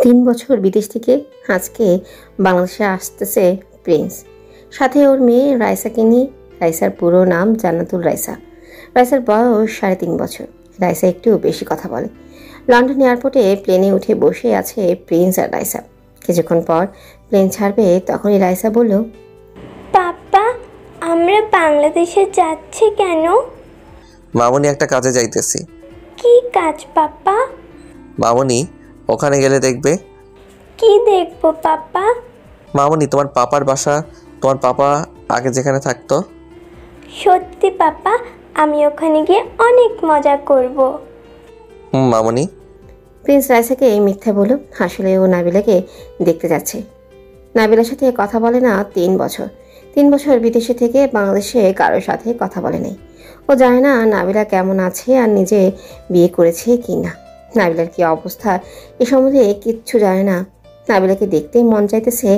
3 বছর বিদেশ থেকে আজকে বাংলাদেশে আসতেছে প্রিন্স, সাথে ওর মেয়ে রাইসাকে নিয়ে। রাইসার পুরো নাম জান্নাতুল রাইসা। রাইসার বয়স 3.5 বছর। রাইসা একটু বেশি কথা বলে। লন্ডন এয়ারপোর্টে প্লেনে উঠে বসে আছে প্রিন্স আর রাইসা। কিছুক্ষণ পর প্লেন ছাড়বে, তখনই রাইসা বলল, পাপা, আমরা বাংলাদেশে যাচ্ছি কেন? মামুনি একটা কাজে যাইতেছি। কি কাজ পাপা? মামুনি, ওখানে গেলে দেখবে। কি দেখবো পাপা? মামুনি, তোমার পাপার বাসা, তোমার পাপা আগে যেখানে থাকতো। সত্যি পাপা, আমি ওখানে গিয়ে অনেক মজা করব। মামুনি। প্রিন্স রাইসাকে মিথ্যা বলল। আসলে ও নাবিলাকে দেখতে যাচ্ছে। নাবিলার সাথে কথা বলে না 3 বছর। 3 বছর বিদেশে থেকে বাংলাদেশে কারোর সাথে কথা বলে নাই। ও জানে না নাবিলা কেমন আছে আর নিজে বিয়ে করেছে কি না। নাবিলার কি অবস্থা এ সম্বন্ধে কিচ্ছু জানে না। নাবিলাকে দেখতেই মন চাইতেছে,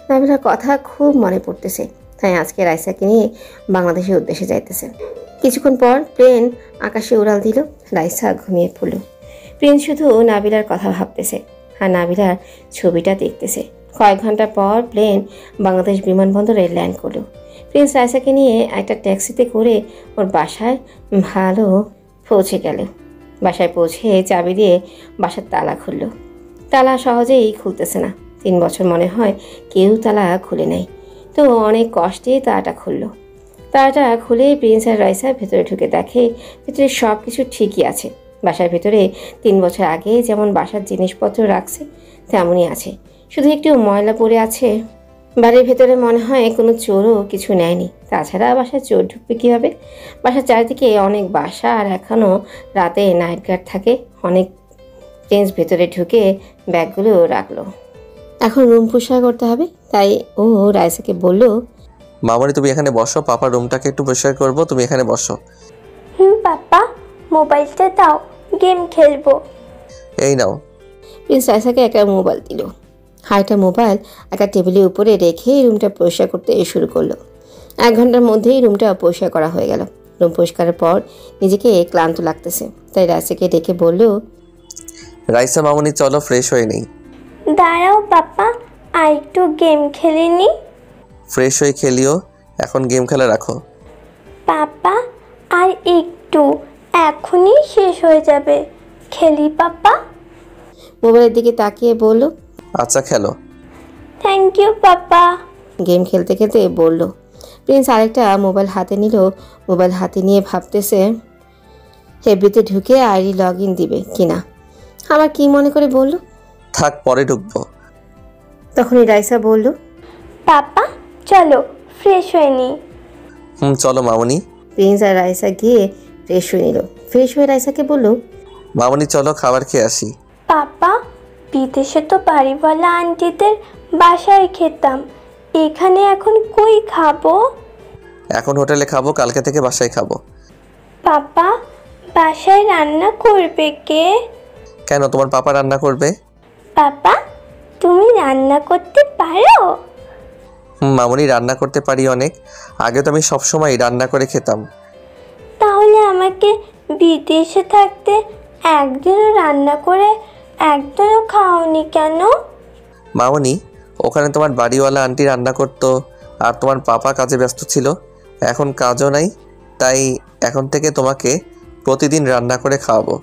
নাবিলার কথা খুব মনে পড়তেছে। তাই আজকে রাইসাকে নিয়ে বাংলাদেশের উদ্দেশ্যে যাইতেছে। কিছুক্ষণ পর প্লেন আকাশে উড়াল দিল। রাইসা ঘুমিয়ে পড়ল। প্রিন্স শুধু নাবিলার কথা ভাবতেছে আর নাবিলার ছবিটা দেখতেছে। কয়েক ঘন্টা পর প্লেন বাংলাদেশ বিমানবন্দরে ল্যান্ড করলো। প্রিন্স রাইসাকে নিয়ে একটা ট্যাক্সিতে করে ওর বাসায় ভালো পৌঁছে গেল। বাসায় পৌঁছে চাবি দিয়ে বাসার তালা খুলল। তালা সহজেই খুলতেছে না। 3 বছর মনে হয় কেউ তালা খুলে নেয়। তো অনেক কষ্টে তালাটা খুললো। তালাটা খুলে প্রিন্স আর রাইসা ভেতরে ঢুকে দেখে ভেতরে সব কিছু ঠিকই আছে। বাসার ভেতরে 3 বছর আগে যেমন বাসার জিনিসপত্র রাখছে তেমনই আছে, শুধু একটু ময়লা পড়ে আছে। বাড়ির ভেতরে মনে হয় কোনো চোরও কিছু নেয়নি। তাছাড়া বাসায় চোর ঢুকবে কীভাবে? বাসার চারিদিকে অনেক বাসা আর এখনও রাতে নাইট গার্ড থাকে অনেক। প্রিন্স ভেতরে ঢুকে ব্যাগগুলো রাখলো। এখন রুম পরিষ্কার করতে হবে, তাই ও রাইসাকে বলল, মামুনি, তুমি এখানে বসো, পাপার রুমটাকে একটু পরিষ্কার করবো, তুমি এখানে বসো। পাপা, মোবাইলটা দাও, গেম খেলবো। এই নাও। প্রিন্স রাইসাকে একটা মোবাইল দিল। হাইটা মোবাইল একটা টেবিলের উপরে রেখে রুমটা পরিষ্কার করতে শুরু করলো। 1 ঘন্টার মধ্যেই রুমটা পরিষ্কার করা হয়ে গেল। রুম পরিষ্কারের পর নিজেকে ক্লান্ত লাগতেছে, তাই রাইসাকে ডেকে বলল, রাইসা মামুনি, চলো ফ্রেশ হয়ে নেই। দাঁড়াও পাপা, আর একটু গেম খেলে নি। ফ্রেশ হয়ে খেলিও, এখন গেম খেলা রাখো। পাপা, আর একটু, এখনই শেষ হয়ে যাবে। খেলি পাপা? মোবাইলের দিকে তাকিয়ে বলল, আচ্ছা খেলো। Thank you papa. গেম খেলতে খেলতে বলল। প্রিন্স আরেকটা মোবাইল হাতে নিল। মোবাইল হাতে নিয়ে ভাবতেছে এফবিতে ঢুকে আইডি লগ ইন দিবে কিনা। আমার কি মনে করে বলল, থাক, পরে ঢুকবো। তখনই রাইসা বলল, পাপা চলো ফ্রেশ হয়ে নি। চলো মামুনি। প্রিন্স আর রাইসা গিয়ে ফ্রেশ হয়ে নিল। ফ্রেশ হয়ে রাইসাকে বলল, মামুনি চলো খাবার খেয়ে আসি। পাপা, বিদেশে তো বাড়িওয়ালা আন্টিদের বাসায় খেতাম, এখানে এখন কই খাবো? এখন হোটেলে খাবো, কালকে থেকে বাসায় খাবো। পাপা, বাসায় রান্না করবে কে? কেন, তোমার পাপা রান্না করবে। পাপা, তুমি রান্না করতে পারো? মামুনি, রান্না করতে পারি অনেক। আগে তো আমি সবসময় রান্না করে খেতাম। তাহলে আমাকে বিদেশে থাকতে একদিনও রান্না করে একদিনও খাওনি কেন? মামুনি, ওখানে তোমার বাড়িওয়ালা আন্টি রান্না করতো আর তোমার পাপা কাজে ব্যস্ত ছিল। এখন কাজও নাই, তাই এখন থেকে তোমাকে প্রতিদিন রান্না করে খাওয়াবো।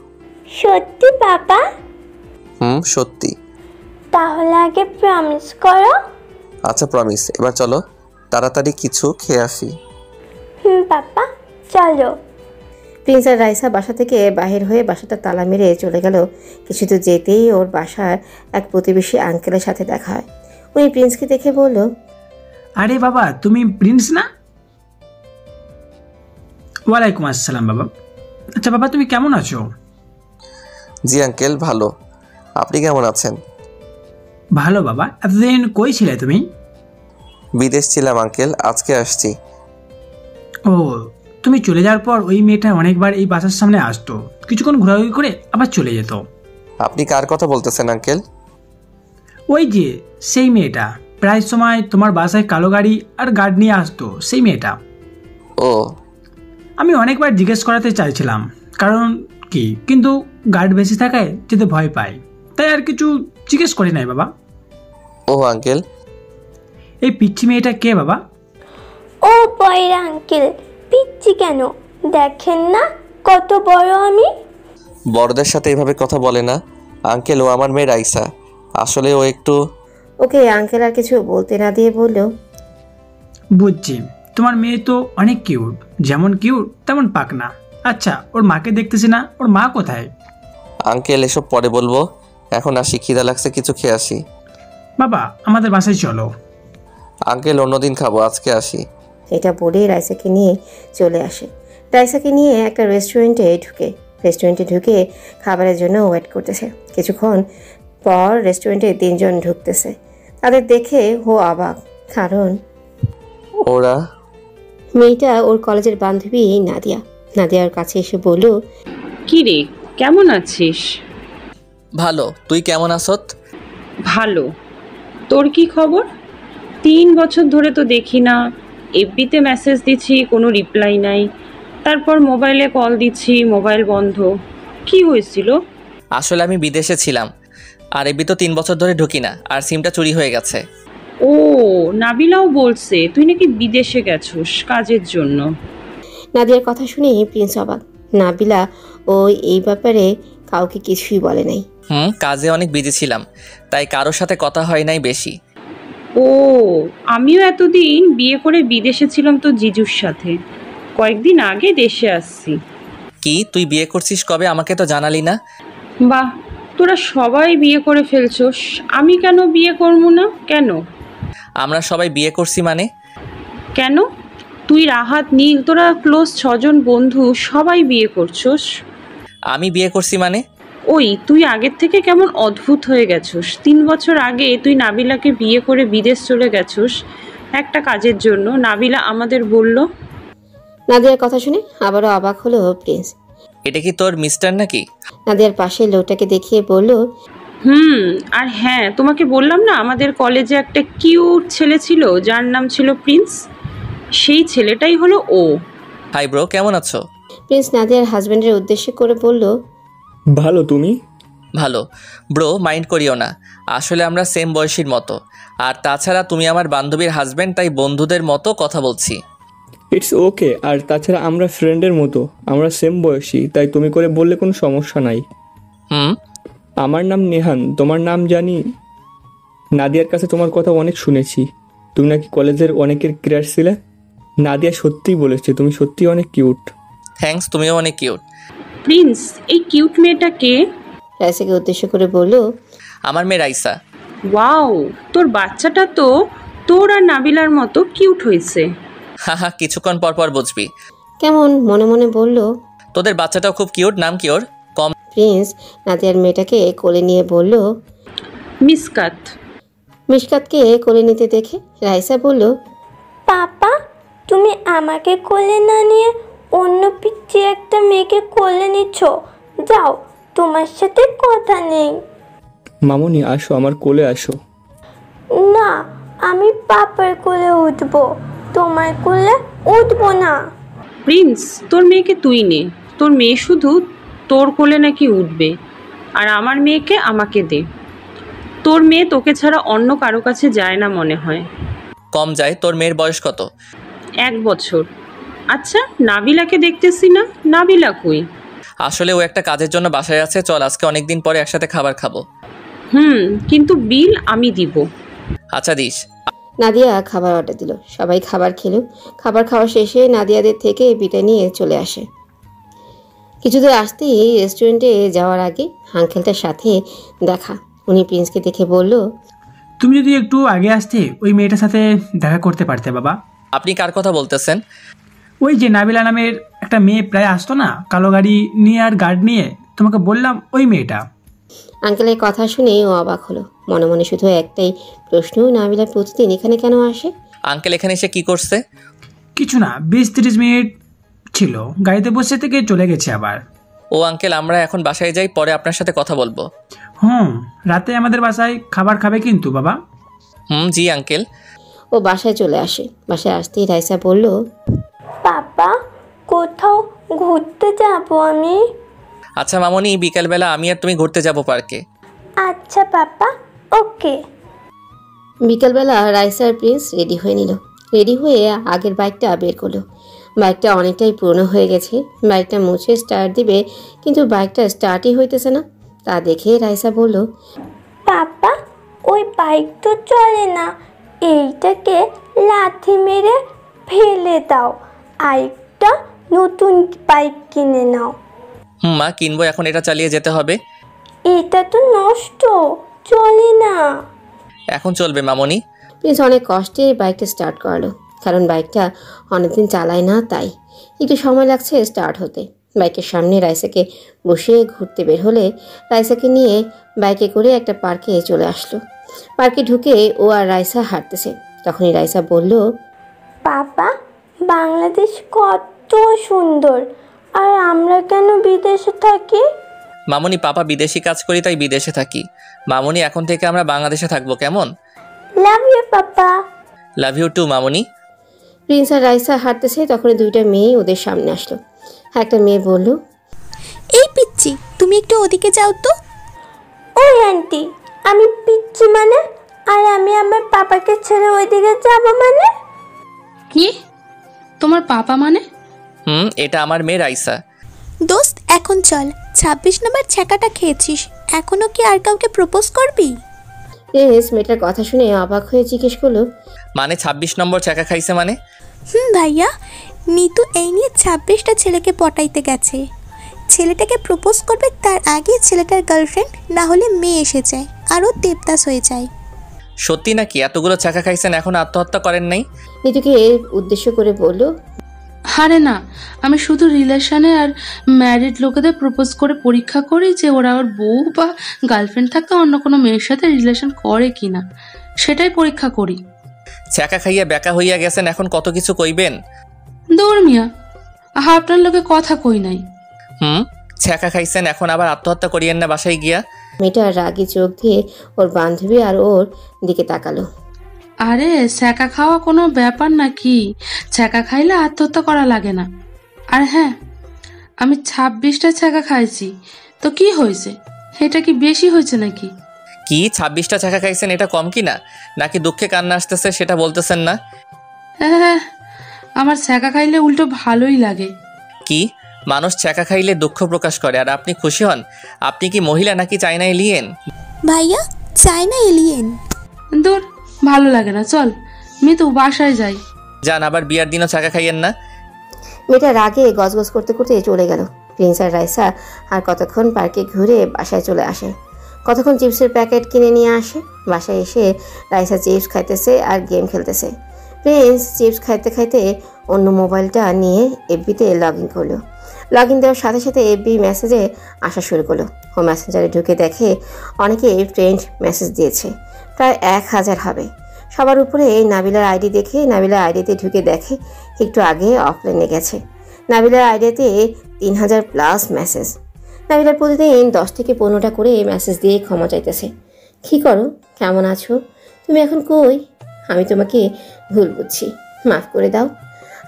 সত্যি পাপা? সত্যি। তাহলে আগে প্রমিস করো। আচ্ছা প্রমিস। এবার চলো তাড়াতাড়ি কিছু খেয়ে আসি। পাপা চলো। প্রিন্স আর রাইসা বাসা থেকে বাহির হয়ে বাসাটা তালা মেরে চলে গেল। কিছু তো যেতেই ওর বাসার এক প্রতিবেশী আঙ্কেলের সাথে দেখা হয়। উনি প্রিন্সকে দেখে বলল, আরে বাবা, তুমি প্রিন্স না? ওয়ালাইকুম আসসালাম বাবা। আচ্ছা বাবা, তুমি কেমন আছো? জি আঙ্কেল, ভালো। আপনি কেমন আছেন? ভালো বাবা। এতদিন কই ছিলে তুমি? বিদেশ ছিলাম আঙ্কেল, আজকে আসছি। ও, তুমি চলে যাওয়ার পর ওই মেয়েটা অনেকবার এই বাসার সামনে আসতো, কিছুক্ষণ ঘোরাঘুরি করে আবার চলে যেত। আপনি কার কথা বলতেছেন আঙ্কেল? ওই যে সেই মেয়েটা, প্রায় সময় তোমার বাসায় কালো গাড়ি আর গার্ড নিয়ে আসতো, সেই মেয়েটা। ও, আমি অনেকবার জিজ্ঞেস করাতে চাইছিলাম কারণ কি, কিন্তু গার্ড বেশি থাকায় যেতে ভয় পাই, তাই তাই আর কিছু জিজ্ঞেস করি নাই বাবা। ও আঙ্কেল, এই পিচ্ছি মেয়েটা কে বাবা? ও পয়রা আঙ্কেল, পিচ্ছি কেন? দেখেন না কত বড় আমি। বড়দের সাথে এভাবে কথা বলে না আঙ্কেল। ও আমার মেয়ে রাইসা। আসলে ও একটু ওকে আঙ্কেল আর কিছু বলতে না দিয়ে বলল, বুঝছি, তোমার মেয়ে তো অনেক কিউট, যেমন কিউট তেমন পাকনা। আচ্ছা, ওর মাকে দেখতেছি না, ওর মা কোথায়? আঙ্কেল এসব পরে বলবো, এখন আসি, খিদা লাগছে, কিছু খেয়ে আসি। বাবা আমাদের বাসায় চলো। আঙ্কেল অন্যদিন খাবো, আজকে আসি। এটা বলে রাইসাকে নিয়ে চলে আসে। রাইসাকে নিয়ে একটা রেস্টুরেন্টে ঢুকে খাবারের জন্য ওয়েট করতেছে। কিছুক্ষণ পর রেস্টুরেন্টে 3 জন ঢুকতেছে। তাদের দেখে ও অবাক, কারণ ওরা মেয়েটা ওর কলেজের বান্ধবী নাদিয়া। নাদিয়ার কাছে এসে বলল, কি রে, কেমন আছিস? ভালো, তুই কেমন আসত? ভালো। তোর কি খবর? 3 বছর ধরে তো দেখি না। এফবিতে মেসেজ দিচ্ছি, কোনো রিপ্লাই নাই। তারপর মোবাইলে কল দিচ্ছি, মোবাইল বন্ধ। কি হয়েছিল? আসলে আমি বিদেশে ছিলাম, আর এবি তো 3 বছর ধরে ঢুকি না, আর সিমটা চুরি হয়ে গেছে। ও, নাবিলাও বলছে তুই নাকি বিদেশে গেছোস কাজের জন্য। নাদিয়ার কথা শুনে প্রিন্স অবাক। নাবিলা ও এই ব্যাপারে কাউকে কিছুই বলে নাই। কাজে অনেক বিজি ছিলাম, তাই কারোর সাথে কথা হয় নাই বেশি। ও, আমিও এতদিন বিয়ে করে বিদেশে ছিলাম তো জিজুর সাথে। কয়েকদিন আগে দেশে আসছি। কি, তুই বিয়ে করছিস কবে? আমাকে তো জানালি না। বাহ, তোরা সবাই বিয়ে করে ফেলছোস, আমি কেন বিয়ে করবো না? কেন? আমরা সবাই বিয়ে করছি মানে? কেন? তুই, রাহাত, নীল, তোরা ক্লোজ 6 জন বন্ধু সবাই বিয়ে করছোস। আমি বিয়ে করছি মানে? ওই, তুই আগের থেকে কেমন অদ্ভুত হয়ে গেছোস। 3 বছর আগে তুই নাবিলাকে বিয়ে করে বিদেশ চলে গেছোস একটা কাজের জন্য। নাবিলা আমাদের বলল। নাদিয়ার কথা শুনে আবারও অবাক হলো প্রিন্স। এটা কি তোর মিস্টার নাকি? নাদিয়ার পাশে লোকটাকে দেখিয়ে বলল, আর হ্যাঁ, তোমাকে বললাম না আমাদের কলেজে একটা কিউট ছেলে ছিল যার নাম ছিল প্রিন্স। সেই ছেলেটাই হলো ও। হাই ব্রো, কেমন আছো? প্রিন্স নাদিয়ার হাজবেন্ডের উদ্দেশ্য করে বলল, ভালো, তুমি? ভালো। ব্রো, মাইন্ড করিও না, আসলে আমরা সেম বয়সীর মতো। আর তাছাড়া তুমি আমার বান্ধবীর হাজব্যান্ড, তাই বন্ধুদের মতো কথা বলছি। It's okay. আর তাছাড়া আমরা ফ্রেন্ডের মতো, আমরা সেম বয়সী, তাই তুমি করে বললে কোনো সমস্যা নাই। আমার নাম নেহান, তোমার নাম জানি। নাদিয়ার কাছে তোমার কথা অনেক শুনেছি, তুমি নাকি কলেজের অনেকের ক্রাশ ছিলে। নাদিয়া সত্যিই বলেছে তুমি সত্যিই অনেক কিউট। থ্যাঙ্কস, তুমিও অনেক কিউট। প্রিন্স, এই কিউট মেয়েটা কে? রাইসাকে উদ্দেশ্য করে বলল, আমার মেয়ে রাইসা। ওয়াও, তোর বাচ্চাটা তো তোর আর নাবিলার মতো কিউট হয়েছে। হা, কিছুক্ষণ পর পর বুঝবি। কেমন মনে মনে বলল। তোদের বাচ্চাটাও খুব কিউট। নাম কি ওর? প্রিন্স নাদিয়ার মেয়েটাকে কোলে নিয়ে বলল, মিসকাত। মিশকাতকে কোলে নিতে দেখে রাইসা বলল, পাপা, তুমি আমাকে কোলে না নিয়ে অন্য পিচ্ছি একটা মেয়েকে কোলে নিচ্ছ। যাও, তোমার সাথে কথা নেই। মামুনি আসো, আমার কোলে আসো। না, আমি পাপার কোলে উঠবো, তোমার কোলে উঠবো না। প্রিন্স, তোর মেয়েকে তুই নে। তোর মেয়ে শুধু তোর কোলে নাকি উঠবে, আর আমার মেয়েকে আমাকে দে। তোর মেয়ে তোকে ছাড়া অন্য কারো কাছে যায় না মনে হয়। কম যায়। তোর মেয়ের বয়স কত? 1 বছর। আচ্ছা, নাবিলাকে দেখতেছি না, নাবিলা কই? আসলে ও একটা কাজের জন্য বাসায় আছে। চল, আজকে অনেকদিন পরে একসাথে খাবার খাবো। কিন্তু বিল আমি দিব। আচ্ছা, দিস। নাদিয়া খাবার অর্ডার দিল। সবাই খাবার খেলো। খাবার খাওয়া শেষে নাদিয়াদের থেকে বিদায় নিয়ে চলে আসে। কিছুদূর আসতেই রেস্টুরেন্টে যাওয়ার আগে আঙ্কেলটার সাথে দেখা। উনি প্রিন্সকে দেখে বলল, তুমি যদি একটু আগে আসতে ওই মেয়েটার সাথে দেখা করতে পারতে বাবা। আপনি কার কথা বলতেছেন? ওই যে নাবিলা নামের একটা মেয়ে প্রায় আসতো না, কালো গাড়ি নিয়ে আর গার্ড নিয়ে, তোমাকে বললাম ওই মেয়েটা। আঙ্কেলের কথা শুনে ও অবাক হলো। মনে মনে শুধু একটাই প্রশ্ন, নাবিলা প্রতিদিন এখানে কেন আসে? আঙ্কেল এখানে এসে কি করছে? কিছু না, 20-30 মিনিট ছিল, গাড়িতে বসে থেকে চলে গেছে আবার। ও আঙ্কেল, আমরা এখন বাসায় যাই, পরে আপনার সাথে কথা বলবো। রাতে আমাদের বাসায় খাবার খাবে কিন্তু বাবা। জি আঙ্কেল। ও বাসায় চলে আসে। বাসায় আসতেই রাইসা বলল, পাপা, কোথাও ঘুরতে যাবো আমি। আচ্ছা মামনি, বিকালবেলা আমি আর তুমি ঘুরতে যাবো পার্কে। আচ্ছা পাপা, ওকে। বিকালবেলা রাইসা আর প্রিন্স রেডি হয়ে নিল। রেডি হয়ে আগের বাইকটা বের করলো। বাইকটা অনেকটাই পুরনো হয়ে গেছে। বাইকটা মুছে স্টার্ট দিবে, কিন্তু বাইকটা স্টার্টই হইতেছে না। তা দেখে রাইসা বলল, পাপা, ওই বাইক তো চলে না, এইটাকে লাথি মেরে ফেলে দাও, আরেকটা নতুন বাইক কিনে নাও। মা, কিনবো, এখন এটা চালিয়ে যেতে হবে। এটা তো নষ্ট, চলে না। এখন চলবে মামনি। প্রিন্স অনেক কষ্টে বাইকটা স্টার্ট করালো, কারণ বাইকটা অনেকদিন চালায় না, তাই একটু সময় লাগছে স্টার্ট হতে। বাইকের সামনে রাইসাকে বসে ঘুরতে বের হলে রাইসাকে নিয়ে বাইকে করে একটা পার্কে চলে আসলো। পার্কে ঢুকে ও আর রাইসা হাঁটতেছে। তখনই রাইসা বলল, পাপা, বাংলাদেশ কত সুন্দর, আর আমরা কেন বিদেশে থাকি? মামনি, পাপা বিদেশি কাজ করি তাই বিদেশে থাকি। মামনি, এখন থেকে আমরা বাংলাদেশে থাকবো, কেমন? Love you papa. Love you too মামনি। প্রিন্স আর রাইসা হাঁটতেছে, তখনই দুইটা মেয়ে ওদের সামনে আসলো। একটা মেয়ে বলল, এই পিচ্চি, তুমি একটু ওদিকে যাও তো। ওই আন্টি, আমি পিচ্ছি মানে? আর আমি আমার পাপাকে ছেড়ে ওইদিকে যাব মানে? কি? তোমার পাপা মানে? এটা আমার মেয়ে রাইসা। দোস্ত, এখন চল, 26 নম্বর ছ্যাঁকাটা খেয়েছিস, এখনো কি আর কাউকে প্রপোজ করবি? প্রিন্স মেয়েটার কথা শুনে অবাক হয়ে জিজ্ঞেস করলো, মানে 26 নম্বর চাকা খাইছে মানে? ভাইয়া, নিতু এই নিয়ে 26টা ছেলেকে পটাইতে গেছে। ছেলেটাকে প্রপোজ করবে তার আগে ছেলেটার গার্লফ্রেন্ড না হলে মেয়ে এসে যায়, আরও দেবদাস হয়ে যায়। সত্যি নাকি? এতগুলো চাকা খাইছেন, এখন আত্মহত্যা করেন নাই? নিতুকে উদ্দেশ্য করে বলল, আরে না, আমি শুধু রিলেশনে আর ম্যারিড লোকেদের প্রপোজ করে পরীক্ষা করি যে ওরা ওর বউ বা গার্লফ্রেন্ড থাকা অন্য কোনো মেয়ের সাথে রিলেশন করে কিনা, সেটাই পরীক্ষা করি। চাকা খাইয়া বেকা হইয়া গেছেন, এখন কত কিছু কইবেন। দৌড় মিয়া, আপনার লোকে কথা কই নাই। ছ্যাঁকা খাইছেন, এখন আবার আত্মহত্যা করিয়েন না বাসায় গিয়া। মেয়েটা রাগী চোখ দিয়ে ওর বান্ধবী আর ওর দিকে তাকালো। আরে ছ্যাঁকা খাওয়া কোনো ব্যাপার নাকি? ছ্যাঁকা খাইলে আত্মহত্যা করা লাগে না। আর হ্যাঁ, আমি 26টা ছ্যাঁকা খাইছি, তো কি হয়েছে? এটা কি বেশি হয়েছে নাকি? কি 26টা ছ্যাঁকা খাইছেন, এটা কম কি না? নাকি দুঃখে কান্না আসতেছে সেটা বলতেছেন না? হ্যাঁ, আমার ছ্যাঁকা খাইলে উল্টো ভালোই লাগে। কি, মানুষ ছ্যাঁকা খাইলে দুঃখ প্রকাশ করে আর আপনি খুশি হন? আপনি কি মহিলা নাকি চাইনা এলিয়েন? ভাইয়া, চাইনা এলিয়েন। দূর, ভালো লাগে না, চল মিতু বাসায় যাই। যান, আবার বিয়ার দিনও ছ্যাঁকা খাইয়েন না। মেয়েটা রাগে গজগজ করতে করতে চলে গেল। প্রিন্স আর রাইসা আর কতক্ষণ পার্কে ঘুরে বাসায় চলে আসে। কতক্ষণ চিপসের প্যাকেট কিনে নিয়ে আসে। বাসায় এসে রাইসা চিপস খাইতেছে আর গেম খেলতেছে। প্রিন্স চিপস খাইতে খাইতে অন্য মোবাইলটা নিয়ে এফবিতে লগ ইন করলো। লগ ইন দেওয়ার সাথে সাথে এফবি মেসেজে আসা শুরু করলো। ও মেসেঞ্জারে ঢুকে দেখে অনেকে ফ্রেন্ড মেসেজ দিয়েছে, প্রায় 1000 হবে। সবার উপরে নাবিলার আইডি দেখে নাবিলার আইডিতে ঢুকে দেখে একটু আগে অফলাইনে গেছে। নাবিলার আইডিতে 3000+ মেসেজ। নাবিলার প্রতিদিন 10 থেকে 15টা করে মেসেজ দিয়ে ক্ষমা চাইতেছে। কী করো, কেমন আছো, তুমি এখন কই, আমি তোমাকে ভুল বুঝছি, মাফ করে দাও,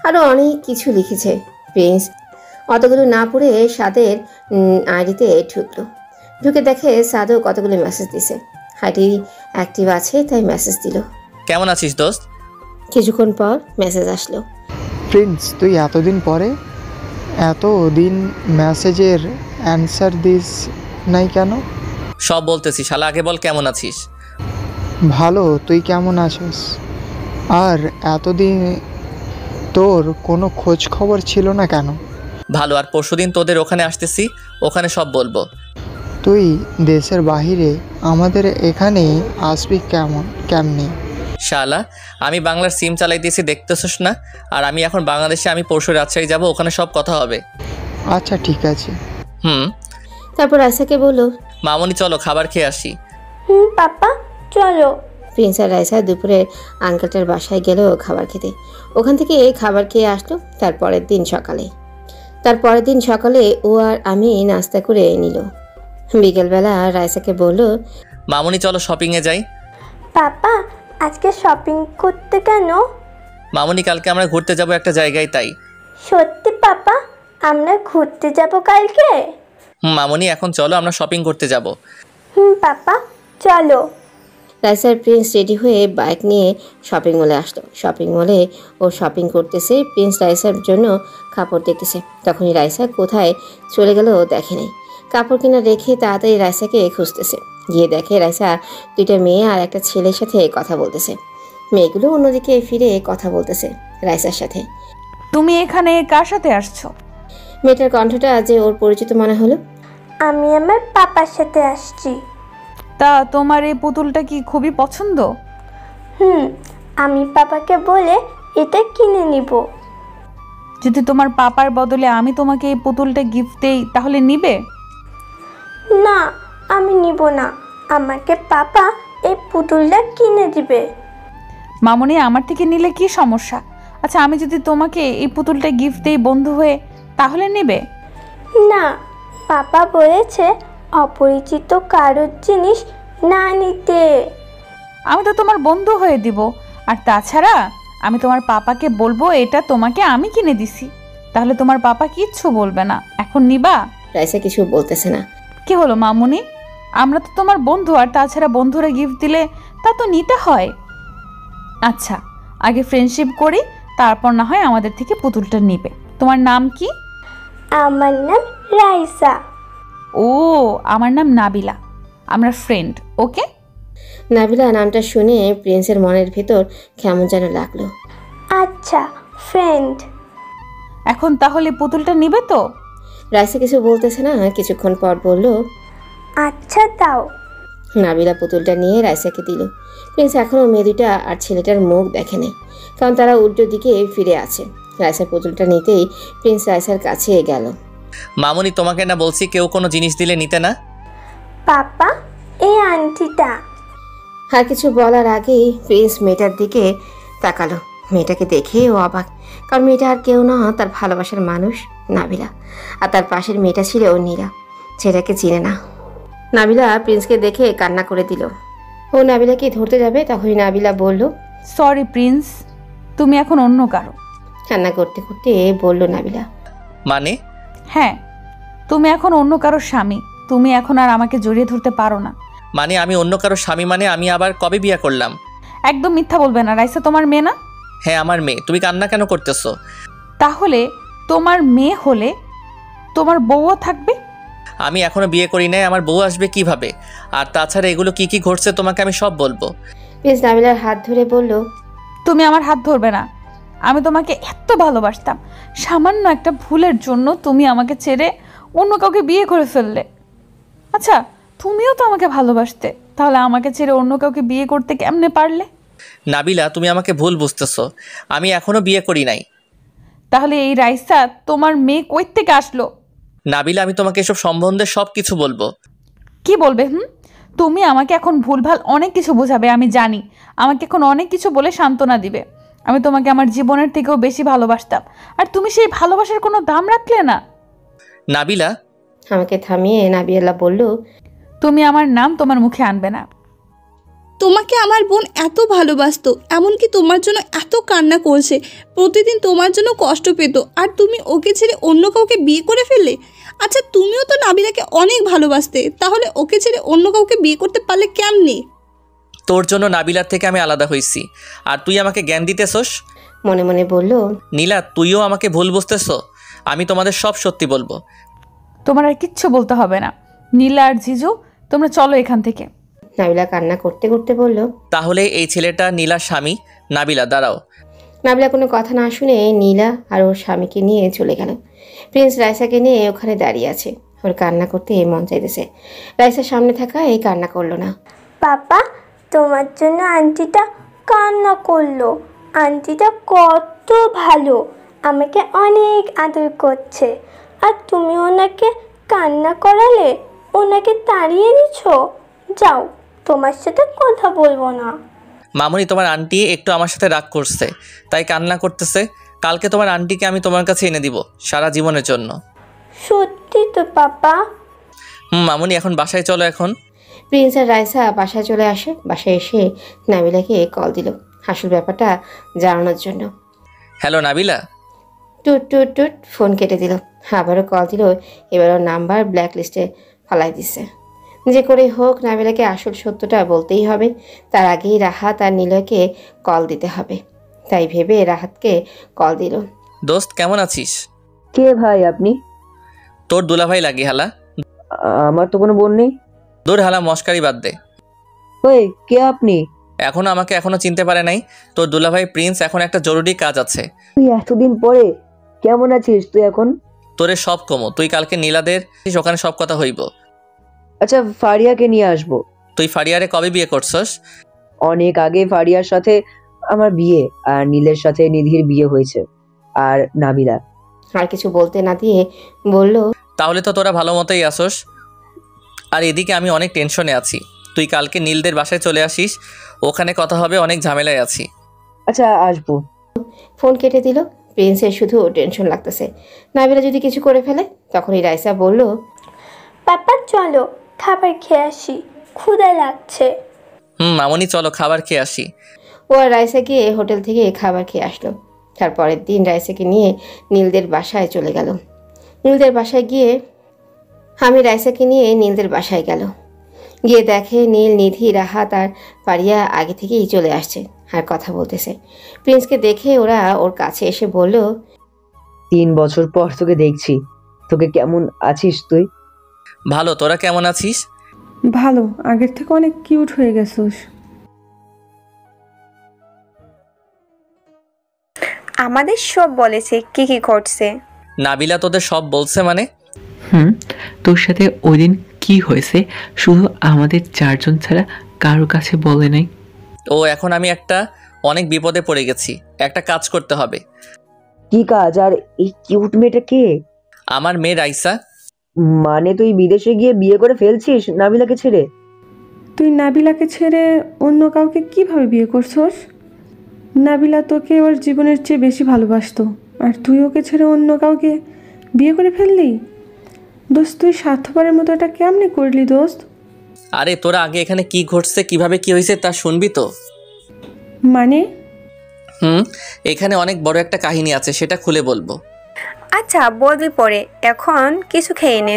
আরও অনেক কিছু লিখেছে। প্রিন্স অতগুলো না পড়ে সাদের আইডিতে ঢুকলো। ঢুকে দেখে সাদও কতগুলো মেসেজ দিছে। আইডি অ্যাক্টিভ আছে তাই মেসেজ দিল। কেমন আছিস দোস্ত? কিছুক্ষণ পর মেসেজ আসলো, প্রিন্স, তুই এতদিন পরে এতদিন মেসেজের অ্যান্সার দিস নাই কেন? সব বলতেছি, শালা আগে বল কেমন আছিস। ভালো, তুই কেমন আছিস? আর এতদিন তোর কোনো খোঁজ খবর ছিল না কেন? ভালো, আর পরশুদিন তোদের ওখানে আসতেছি, ওখানে সব বলবো। তুই দেশের বাহিরে আমাদের এখানে আসবি কেমনি? শালা, আমি বাংলার সিম চালাইতেছি দেখতেছিস না? আর আমি এখন বাংলাদেশে, আমি পরশু রাজশাহী যাব, ওখানে সব কথা হবে। আচ্ছা ঠিক আছে। তারপর রাইসাকে বলল, মামনি চলো খাবার খেয়ে আসি। পাপা চলো। প্রিন্স আর রাইসা দুপুরে আঙ্কেলটার বাসায় গেল খাবার খেতে। ওখান থেকে খাবার খেয়ে আসলো। তারপরের দিন সকালে ও আর আমি নাস্তা করে নিল। বিকেলবেলা রাইসাকে বলল, মামনি চলো শপিংয়ে যাই। পাপা, আজকে শপিং করতে কেন? মামনি কালকে আমরা ঘুরতে যাব একটা জায়গায়, তাই। সত্যি পাপা, আমরা ঘুরতে যাব কালকে? মামনি এখন চলো আমরা শপিং করতে যাব। পাপা চলো। রাইসার প্রিন্স রেডি হয়ে বাইক নিয়ে শপিং মলে আসলো। শপিং মলে ও শপিং করতেছে, প্রিন্স রাইসার জন্য কাপড় দেখতেছে। তখনই রাইসা কোথায় চলে গেল দেখেনি। কাপড় কিনা রেখে তাড়াতাড়ি রাইসাকে খুঁজতেছে। গিয়ে দেখে রাইসা দুইটা মেয়ে আর একটা ছেলের সাথে কথা বলতেছে। মেয়েগুলো অন্যদিকে ফিরে কথা বলতেছে রাইসার সাথে। তুমি এখানে কার সাথে আসছো? মেয়েটার কণ্ঠটা যে ওর পরিচিত মনে হলো। আমি আমার পাপার সাথে আসছি। তা তোমার এই পুতুলটা কি খুবই পছন্দ? আমি পাপাকে বলে এটা কিনে নিব। যদি তোমার পাপার বদলে আমি তোমাকে এই পুতুলটা গিফট দেই তাহলে নিবে? না, আমি নিব না। আমাকে পাপা এই পুতুলটা কিনে দিবে। মামুনি, আমার থেকে নিলে কি সমস্যা? আচ্ছা, আমি যদি তোমাকে এই পুতুলটা গিফট দেই বন্ধু হয়ে, তাহলে নেবে? না, পাপা বলেছে অপরিচিত কারোর জিনিস না নিতে। আমি তো তোমার বন্ধু হয়ে দিব। আর তাছাড়া আমি তোমার পাপাকে বলবো এটা তোমাকে আমি কিনে দিছি, তাহলে তোমার পাপা কিচ্ছু বলবে না। এখন নিবা? রাইসা কিছু বলতেছে না। কি হলো মামুনি, আমরা তো তোমার বন্ধু, আর তাছাড়া বন্ধুরা গিফট দিলে তা তো নিতে হয়। আচ্ছা, আগে ফ্রেন্ডশিপ করি, তারপর না হয় আমাদের থেকে পুতুলটা নিবে। তোমার নাম কি? আমার নাম রাইসা। ও, আমার নাম নাবিলা। আমরা ফ্রেন্ড, ওকে? নাবিলা নামটা শুনে প্রিন্সের মনের ভেতর কেমন যেন লাগলো। আচ্ছা, ফ্রেন্ড। এখন তাহলে পুতুলটা নিবে তো? রাইসা কিছু বলতেছে না। কিছুক্ষণ পর বলল, আচ্ছা দাও। নাবিলা পুতুলটা নিয়ে রাইসাকে দিল। প্রিন্স এখনও মেয়ে দুইটা আর ছেলেটার মুখ দেখেনি, কারণ তারা উল্টো দিকে ফিরে আছে। রাইসার পুতুলটা নিতেই প্রিন্স রাইসার কাছে গেল। মামুনি, তোমাকে না বলছি কেউ কোনো জিনিস দিলে নিতে না? পাপা, এই আন্টিটা। আর কিছু বলার আগেই প্রিন্স মেয়েটার দিকে তাকালো। মেয়েটাকে দেখে ও অবাক, কারণ মেয়েটা আর কেউ না, তার ভালোবাসার মানুষ নাবিলা। আর তার পাশের মেয়েটা ছিল নীলা, ছেলেটাকে চিনে না। নাবিলা প্রিন্সকে দেখে কান্না করে দিল। ও নাবিলাকে ধরতে যাবে, তখনই নাবিলা বলল, সরি প্রিন্স, তুমি এখন অন্য কারো। কান্না করতে করতে বলল নাবিলা। মানে? হ্যাঁ, তুমি এখন অন্য কারোর স্বামী। তুমি এখন আর আমাকে জড়িয়ে ধরতে পারো না। মানে আমি অন্য কারো স্বামী? মানে আমি আবার কবে বিয়ে করলাম? একদম মিথ্যা বলবে না। রাইসা তোমার মেয়ে না? হ্যাঁ, আমার মেয়ে। তুমি কান্না কেন করতেছো? তাহলে তোমার মেয়ে হলে তোমার বউও থাকবে। আমি এখনো বিয়ে করি নাই, আমার বউ আসবে কিভাবে? আর তাছাড়া এগুলো কি কি ঘটছে তোমাকে আমি সব বলবো। প্রিন্স নাবিলার হাত ধরে বলল, তুমি আমার হাত ধরবে না। আমি তোমাকে এত ভালোবাসতাম, সামান্য একটা ভুলের জন্য তুমি আমাকে ছেড়ে অন্য কাউকে বিয়ে করে ফেললে। আচ্ছা, তুমিও তো আমাকে ভালোবাসতে, তাহলে আমাকে ছেড়ে অন্য কাউকে বিয়ে করতে কেমনে পারলে? নাবিলা, তুমি আমাকে ভুল বুঝতেছো। আমি এখনো বিয়ে করি নাই। তাহলে এই রাইসা তোমার মেয়ে কই থেকে আসলো? নাবিলা, আমি তোমাকে এসব সম্বন্ধে সব কিছু বলবো। কি বলবে? তুমি আমাকে এখন ভুলভাল অনেক কিছু বোঝাবে, আমি জানি। আমাকে এখন অনেক কিছু বলে সান্ত্বনা দিবে। আমি তোমাকে আমার জীবনের থেকেও বেশি ভালোবাসতাম, আর তুমি সেই ভালোবাসার কোনো দাম রাখলে না। নাবিলা। আমাকে থামিয়ে নাবিলা বলল, তুমি আমার নাম তোমার মুখে আনবে না। তোমাকে আমার বোন এত ভালোবাসতো, এমনকি তোমার জন্য এত কান্না করছে, প্রতিদিন তোমার জন্য কষ্ট পেত, আর তুমি ওকে ছেড়ে অন্য কাউকে বিয়ে করে ফেললে। আচ্ছা, তুমিও তো নাবিলাকে অনেক ভালোবাসতে, তাহলে ওকে ছেড়ে অন্য কাউকে বিয়ে করতে পারলে কেমনে? তোর জন্য নাবিলার থেকে আমি আলাদা হয়েছি, আর তুই আমাকে জ্ঞান দিতেছস? মনে মনে বলল, নীলা, তুইও আমাকে ভুল বুঝতেছ। আমি তোমাদের সব সত্যি বলবো। তোমার আর কিচ্ছু বলতে হবে না। নীলা আর জিজু, তোমরা চলো এখান থেকে। নাবিলা কান্না করতে করতে বলল, তাহলে এই ছেলেটা নীলার স্বামী? নাবিলা, দাঁড়াও। নাবিলা কোনো কথা না শুনে নীলা আর ওর স্বামীকে নিয়ে চলে গেল। প্রিন্স রাইসাকে নিয়ে ওখানে দাঁড়িয়ে আছে। ওর কান্না করতে মন চাইতেছে। রাইসার সামনে থাকা এই কান্না করলো না। পাপা, তোমার জন্য আন্টিটা কান্না করলো। আন্টিটা কত ভালো, আমাকে অনেক আদর করছে। আর তুমি ওনাকে কান্না করালে, ওনাকে তাড়িয়ে দিচ্ছ। যাও, তোমার সাথে কথা বলবো না। মামুনি, তোমার আন্টি একটু আমার সাথে রাগ করছে, তাই কান্না করতেছে। কালকে তোমার আন্টিকে আমি তোমার কাছে এনে দিব সারা জীবনের জন্য। সত্যি তো পাপা? মামুনি, এখন বাসায় চলো। এখন প্রিন্স আর রাইসা বাসায় চলে আসে। বাসায় এসে নাবিলাকে কল দিল আসল ব্যাপারটা জানানোর জন্য। হ্যালো নাবিলা। টুট টুট টুট ফোন কেটে দিল। আবারও কল দিল। এবারও নাম্বার ব্ল্যাক লিস্টে ফালাই দিছে। যে করে হোক নাবিলাকে আসল সত্যটা বলতেই হবে। তার আগেই রাহাত আর নিলয়কে কল দিতে হবে। তাই ভেবে রাহাতকে কল দিল। দোস্ত কেমন আছিস? কে ভাই আপনি? তোর দুলাভাই লাগি হালা। আমার তো কোনো বোন নেই। দূর হালা, মস্কারি বাদ দে। ওই কে আপনি? আমাকে এখনো চিনতে পারে নাই? তোর দুলাভাই প্রিন্স। এখন একটা জরুরি কাজ আছে। তুই এতদিন পরে কেমন আছিস তুই এখন? তোরে সব কমো, তুই কালকে নীলাদের ওখানে সব কথা হইব। আচ্ছা, ফারিয়াকে নিয়ে আসবো। তুই ফারিয়ারে কবে বিয়ে করছস? অনেক আগে ফারিয়ার সাথে আমার বিয়ে, আর নীলের সাথে নিধির বিয়ে হয়েছে, আর নাবিলা। আর কিছু বলতে না দিয়ে বলল, তাহলে তো তোরা ভালো মতোই আসোস। আর এদিকে আমি অনেক টেনশনে আছি। তুই কালকে নীলদের বাসায় চলে আসিস, ওখানে কথা হবে, অনেক ঝামেলায় আছি। আচ্ছা, আসবো। ফোন কেটে দিল। প্রিন্সের শুধু টেনশন লাগতেছে, নাবিলা যদি কিছু করে ফেলে। তখনই রাইসা বলল, পাপা চলো খাবার খেয়ে আসি, ক্ষুধা লাগছে। মামনি চলো খাবার খেয়ে আসি। ও আর রাইসা গিয়ে হোটেল থেকে খাবার খেয়ে আসলো। তারপরের দিন রাইসাকে নিয়ে নীলদের বাসায় চলে গেল। নীলদের বাসায় গিয়ে রাইসাকে নিয়ে নীলদের বাসায় গেল। গিয়ে দেখে নীল, নিধি, রাহাত আর পারিয়া আগে থেকেই চলে আসছে আর কথা বলতেছে। প্রিন্সকে দেখে ওরা ওর কাছে এসে বলল, 3 বছর পর তোকে দেখছি, তোকে কেমন আছিস তুই? ভালো, তোরা কেমন আছিস? ভালো, আগের থেকে অনেক কিউট হয়ে গেছিস। আমাদের সব বলেছে কি কি ঘটছে। নাবিলা তোদের সব বলছে মানে? তোর সাথে ওই দিন কি হয়েছে শুধু আমাদের 4 জন ছাড়া কারো কাছে বলে নাই। ও এখন আমি একটা অনেক বিপদে পড়ে গেছি, একটা কাজ করতে হবে। কি কাজ? আর এই কিউট মেয়েটা কে? আমার মেয়ে রাইসা। মানে তুই বিদেশে গিয়ে বিয়ে করে ফেলছিস নাবিলাকে ছেড়ে? তুই নাবিলাকে ছেড়ে অন্য কাউকে কিভাবে বিয়ে করছস? নাবিলা তোকে ওর জীবনের চেয়ে বেশি ভালোবাসতো, আর তুই ওকে ছেড়ে অন্য কাউকে বিয়ে করে ফেললি? দোস্ত, তুই স্বার্থপরের মতো এটা কেমনে করলি দোস্ত? আরে তোরা আগে এখানে কি ঘটছে, কিভাবে কি হয়েছে তা শুনবি তো? মানে? এখানে অনেক বড় একটা কাহিনী আছে, সেটা খুলে বলবো। আচ্ছা বলবি পরে, এখন কিছু খেয়ে নে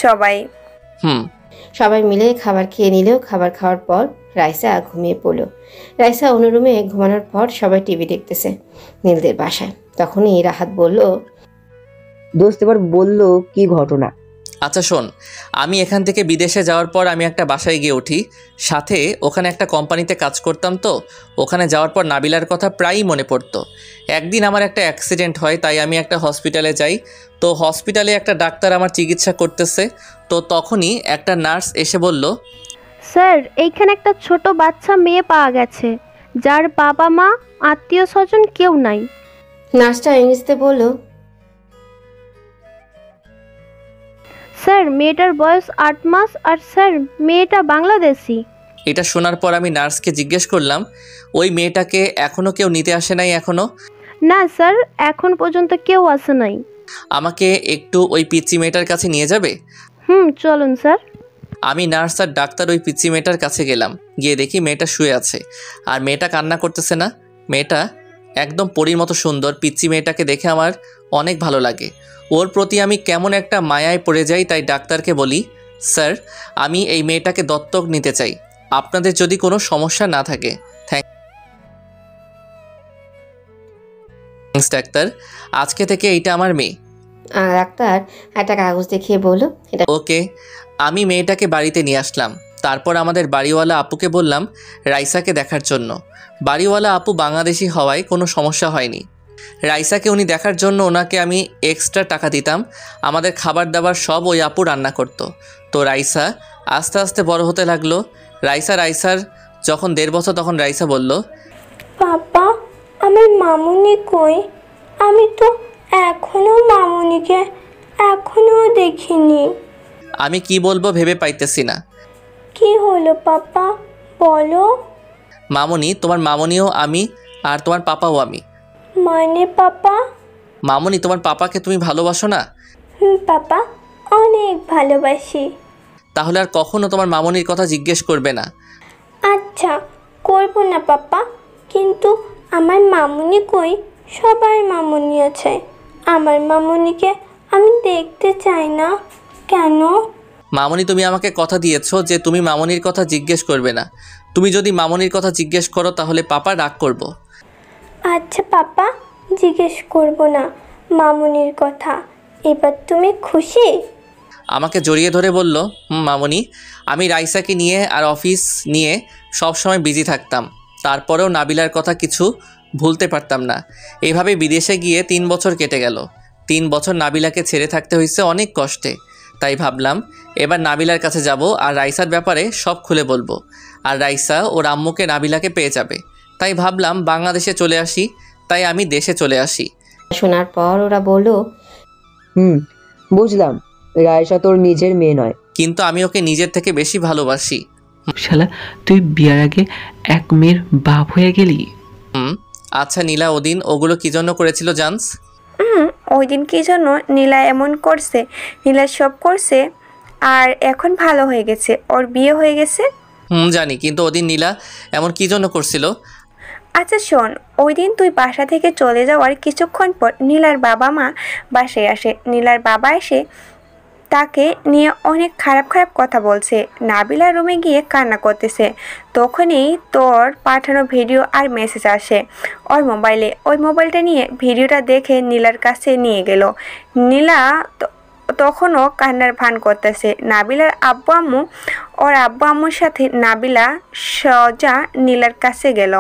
সবাই। সবাই মিলে খাবার খেয়ে নিল। খাবার খাওয়ার পর রাইসা ঘুমিয়ে পড়ল। রাইসা অন্য রুমে ঘুমানোর পর সবাই টিভি দেখতেছে নীলদের বাসায়। তখনই রাহাত বলল, দোস্ত এবার বললো কি ঘটনা? আচ্ছা শোন, আমি এখান থেকে বিদেশে যাওয়ার পর আমি একটা বাসায় গিয়ে উঠি। সাথে ওখানে একটা কোম্পানিতে কাজ করতাম, তো ওখানে যাওয়ার পর নাবিলার কথা প্রায়ই মনে পড়তো। একদিন আমার একটা অ্যাক্সিডেন্ট হয়, তাই আমি একটা হসপিটালে যাই। তো হসপিটালে একটা ডাক্তার আমার চিকিৎসা করতেছে। তো তখনই একটা নার্স এসে বলল, স্যার এইখানে একটা ছোট বাচ্চা মেয়ে পাওয়া গেছে, যার বাবা মা আত্মীয় স্বজন কেউ নাই। নার্সটা ইংরেজিতে বলল, স্যার মেয়েটার বয়স 8 মাস, আর স্যার মেয়েটা বাংলাদেশি। এটা শোনার পর আমি নার্সকে জিজ্ঞেস করলাম, ওই মেয়েটাকে এখনো কেউ নিতে আসে নাই? এখনো না স্যার, এখন পর্যন্ত কেউ আসে নাই। আমাকে একটু ওই পিচ্চি মেয়েটার কাছে নিয়ে যাবে? চলুন স্যার। আমি নার্স আর ডাক্তার ওই পিচ্চি মেয়েটার কাছে গেলাম। গিয়ে দেখি মেয়েটা শুয়ে আছে, আর মেয়েটা কান্না করতেছে না। মেয়েটা একদম পরীর মতো সুন্দর। পিচ্চি মেয়েটাকে দেখে আমার অনেক ভালো লাগে। ওর প্রতি আমি কেমন একটা মায়ায় পড়ে যাই। তাই ডাক্তারকে বলি, স্যার আমি এই মেয়েটাকে দত্তক নিতে চাই, আপনাদের যদি কোনো সমস্যা না থাকে। থ্যাঙ্কস ডাক্তার, আজকে থেকে এইটা আমার মেয়ে। ডাক্তার একটা কাগজ দেখিয়ে বলল, ওকে। আমি মেয়েটাকে বাড়িতে নিয়ে আসলাম। তারপর আমাদের বাড়িওয়ালা আপুকে বললাম রাইসাকে দেখার জন্য। বাড়িওয়ালা আপু বাংলাদেশি হওয়ায় কোনো সমস্যা হয়নি। রাইসাকে উনি দেখার জন্য ওনাকে আমি এক্সট্রা টাকা দিতাম। আমাদের খাবার দাবার সব ওই আপু রান্না করতো। তো রাইসা আস্তে আস্তে বড় হতে লাগলো। রাইসার যখন 1.5 বছর, তখন রাইসা বলল, পাপা আমার মামুনি কই? আমি তো এখনো মামুনিকে এখনো দেখিনি। আমি কি বলবো ভেবে পাইতেছি না। কি হলো পাপা, বলো। মামুনি, তোমার মামুনিও আমি, আর তোমার পাপাও আমি। মানে পাপা? মামুনি, তোমার পাপাকে তুমি ভালোবাসো না? পাপা অনেক ভালোবাসি। তাহলে আর কখনো তোমার মামুনির কথা জিজ্ঞেস করবে না। আচ্ছা করব না পাপা, কিন্তু আমার মামুনি কই? সবার মামুনি আছে, আমার মামুনিকে আমি দেখতে চাই না। কেন? মামনি, তুমি আমাকে কথা দিয়েছো যে তুমি মামনির কথা জিজ্ঞেস করবে না। তুমি যদি মামনির কথা জিজ্ঞেস করো তাহলে পাপা রাগ করব। আচ্ছা পাপা, জিজ্ঞেস করব না মামুনির কথা। এবার তুমি খুশি? আমাকে জড়িয়ে ধরে বলল, মামনি, আমি রাইসাকে নিয়ে আর অফিস নিয়ে সব সময় বিজি থাকতাম। তারপরেও নাবিলার কথা কিছু ভুলতে পারতাম না। এইভাবে বিদেশে গিয়ে 3 বছর কেটে গেল। 3 বছর নাবিলাকে ছেড়ে থাকতে হয়েছে অনেক কষ্টে। তাই ভাবলাম এবার নাবিলার কাছে যাব আর রাইসার ব্যাপারে সব খুলে বলবো। আর রাইসা ওর আম্মুকে নাবিলাকে পেয়ে যাবে। তাই ভাবলাম বাংলাদেশে চলে আসি। তাই আমি দেশে চলে আসি। শোনার পর ওরা বলল, বুঝলাম, রায়সা তোর নিজের মেয়ে নয়, কিন্তু আমি ওকে নিজের থেকে বেশি ভালোবাসি। শালা, তুই বিয়ার আগে এক মেয়ের বাপ হয়ে গেলি। আচ্ছা নীলা, ওদিন ওগুলো কি জন্য করেছিল জানস? ওই দিন কি জন্য নীলা এমন করছে? নীলা সব করছে আর এখন ভালো হয়ে গেছে, ওর বিয়ে হয়ে গেছে। জানি, কিন্তু ওদিন নীলা এমন কি জন্য করছিল? আচ্ছা শোন, ওই দিন তুই বাসা থেকে চলে যাওয়ার কিছুক্ষণ পর নীলার বাবা মা বাসায় আসে। নীলার বাবা এসে তাকে নিয়ে অনেক খারাপ খারাপ কথা বলছে। নাবিলা রুমে গিয়ে কান্না করতেছে। তখনই তোর পাঠানো ভিডিও আর মেসেজ আসে ওর মোবাইলে। ওই মোবাইলটা নিয়ে ভিডিওটা দেখে নীলার কাছে নিয়ে গেল। নীলা তখনও কান্নার ভান করতেছে। নাবিলার আব্বু আম্মু, ওর আব্বু আম্মুর সাথে নাবিলা সোজা নীলার কাছে গেল।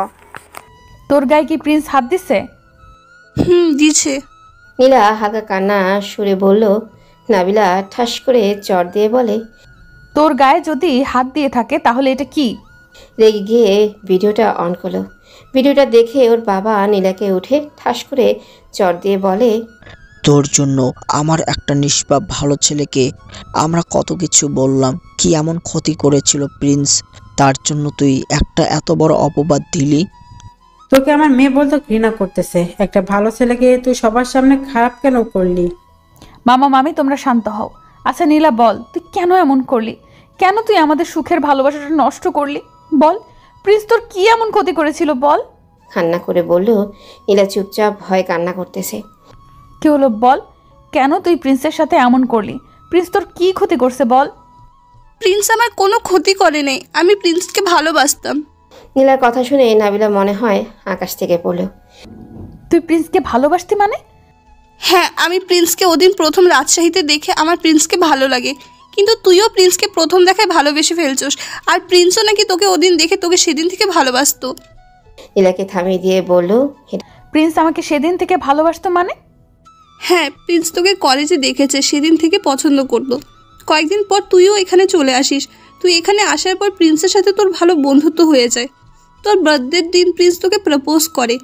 তোর গায়ে কি প্রিন্স হাত দিছে? দিছে। নীলা হালকা কান্না সুরে বলল। নাবিলা ঠাস করে চর দিয়ে বলে, তোর গায়ে যদি হাত দিয়ে থাকে তাহলে এটা কি? রেগে গিয়ে ভিডিওটা অন করলো। ভিডিওটা দেখে ওর বাবা নীলাকে উঠে ঠাস করে চর দিয়ে বলে, তোর জন্য আমার একটা নিষ্পাপ ভালো ছেলেকে আমরা কত কিছু বললাম, কি এমন ক্ষতি করেছিল প্রিন্স, তার জন্য তুই একটা এত বড় অপবাদ দিলি। তোকে আমার মেয়ে বলতে ঘৃণা করতেছে, একটা ভালো ছেলেকে তুই সবার সামনে খারাপ কেন করলি? মামা মামি তোমরা শান্ত হও। আচ্ছা নীলা বল, তুই কেন এমন করলি? কেন তুই আমাদের সুখের ভালোবাসাটা নষ্ট করলি? বল, প্রিন্স তোর কি এমন ক্ষতি করেছিল বল? কান্না করে বলল। নীলা চুপচাপ ভয়ে কান্না করতেছে। কি হলো বল, কেন তুই প্রিন্সের সাথে এমন করলি? প্রিন্স তোর কি ক্ষতি করছে বল? প্রিন্স আমার কোনো ক্ষতি করে নাই, আমি প্রিন্সকে ভালোবাসতাম। নীলার কথা শুনে নাবিলা মনে হয় আকাশ থেকে পড়ল। তুই প্রিন্সকে ভালোবাসতি মানে? হ্যাঁ, আমি প্রিন্সকে ওদিন প্রথম রাজশাহীতে দেখে আমার প্রিন্সকে ভালো লাগে, কিন্তু তুইও প্রিন্সকে প্রথম দেখায় ভালোবেসে ফেলছোস। আর প্রিন্সও নাকি তোকে ওদিন দেখে তোকে সেদিন থেকে ভালোবাসতো। নীলাকে থামিয়ে দিয়ে বলল, প্রিন্স আমাকে সেদিন থেকে ভালোবাসতো মানে? হ্যাঁ, প্রিন্স তোকে কলেজে দেখেছে, সেদিন থেকে পছন্দ করতো। কয়েকদিন পর তুইও এখানে চলে আসিস। তুই এখানে আসার পর প্রিন্সের সাথে তোর ভালো বন্ধুত্ব হয়ে যায়। তোর বার্থডের দিন প্রিন্স তোকে প্রপোজ করে।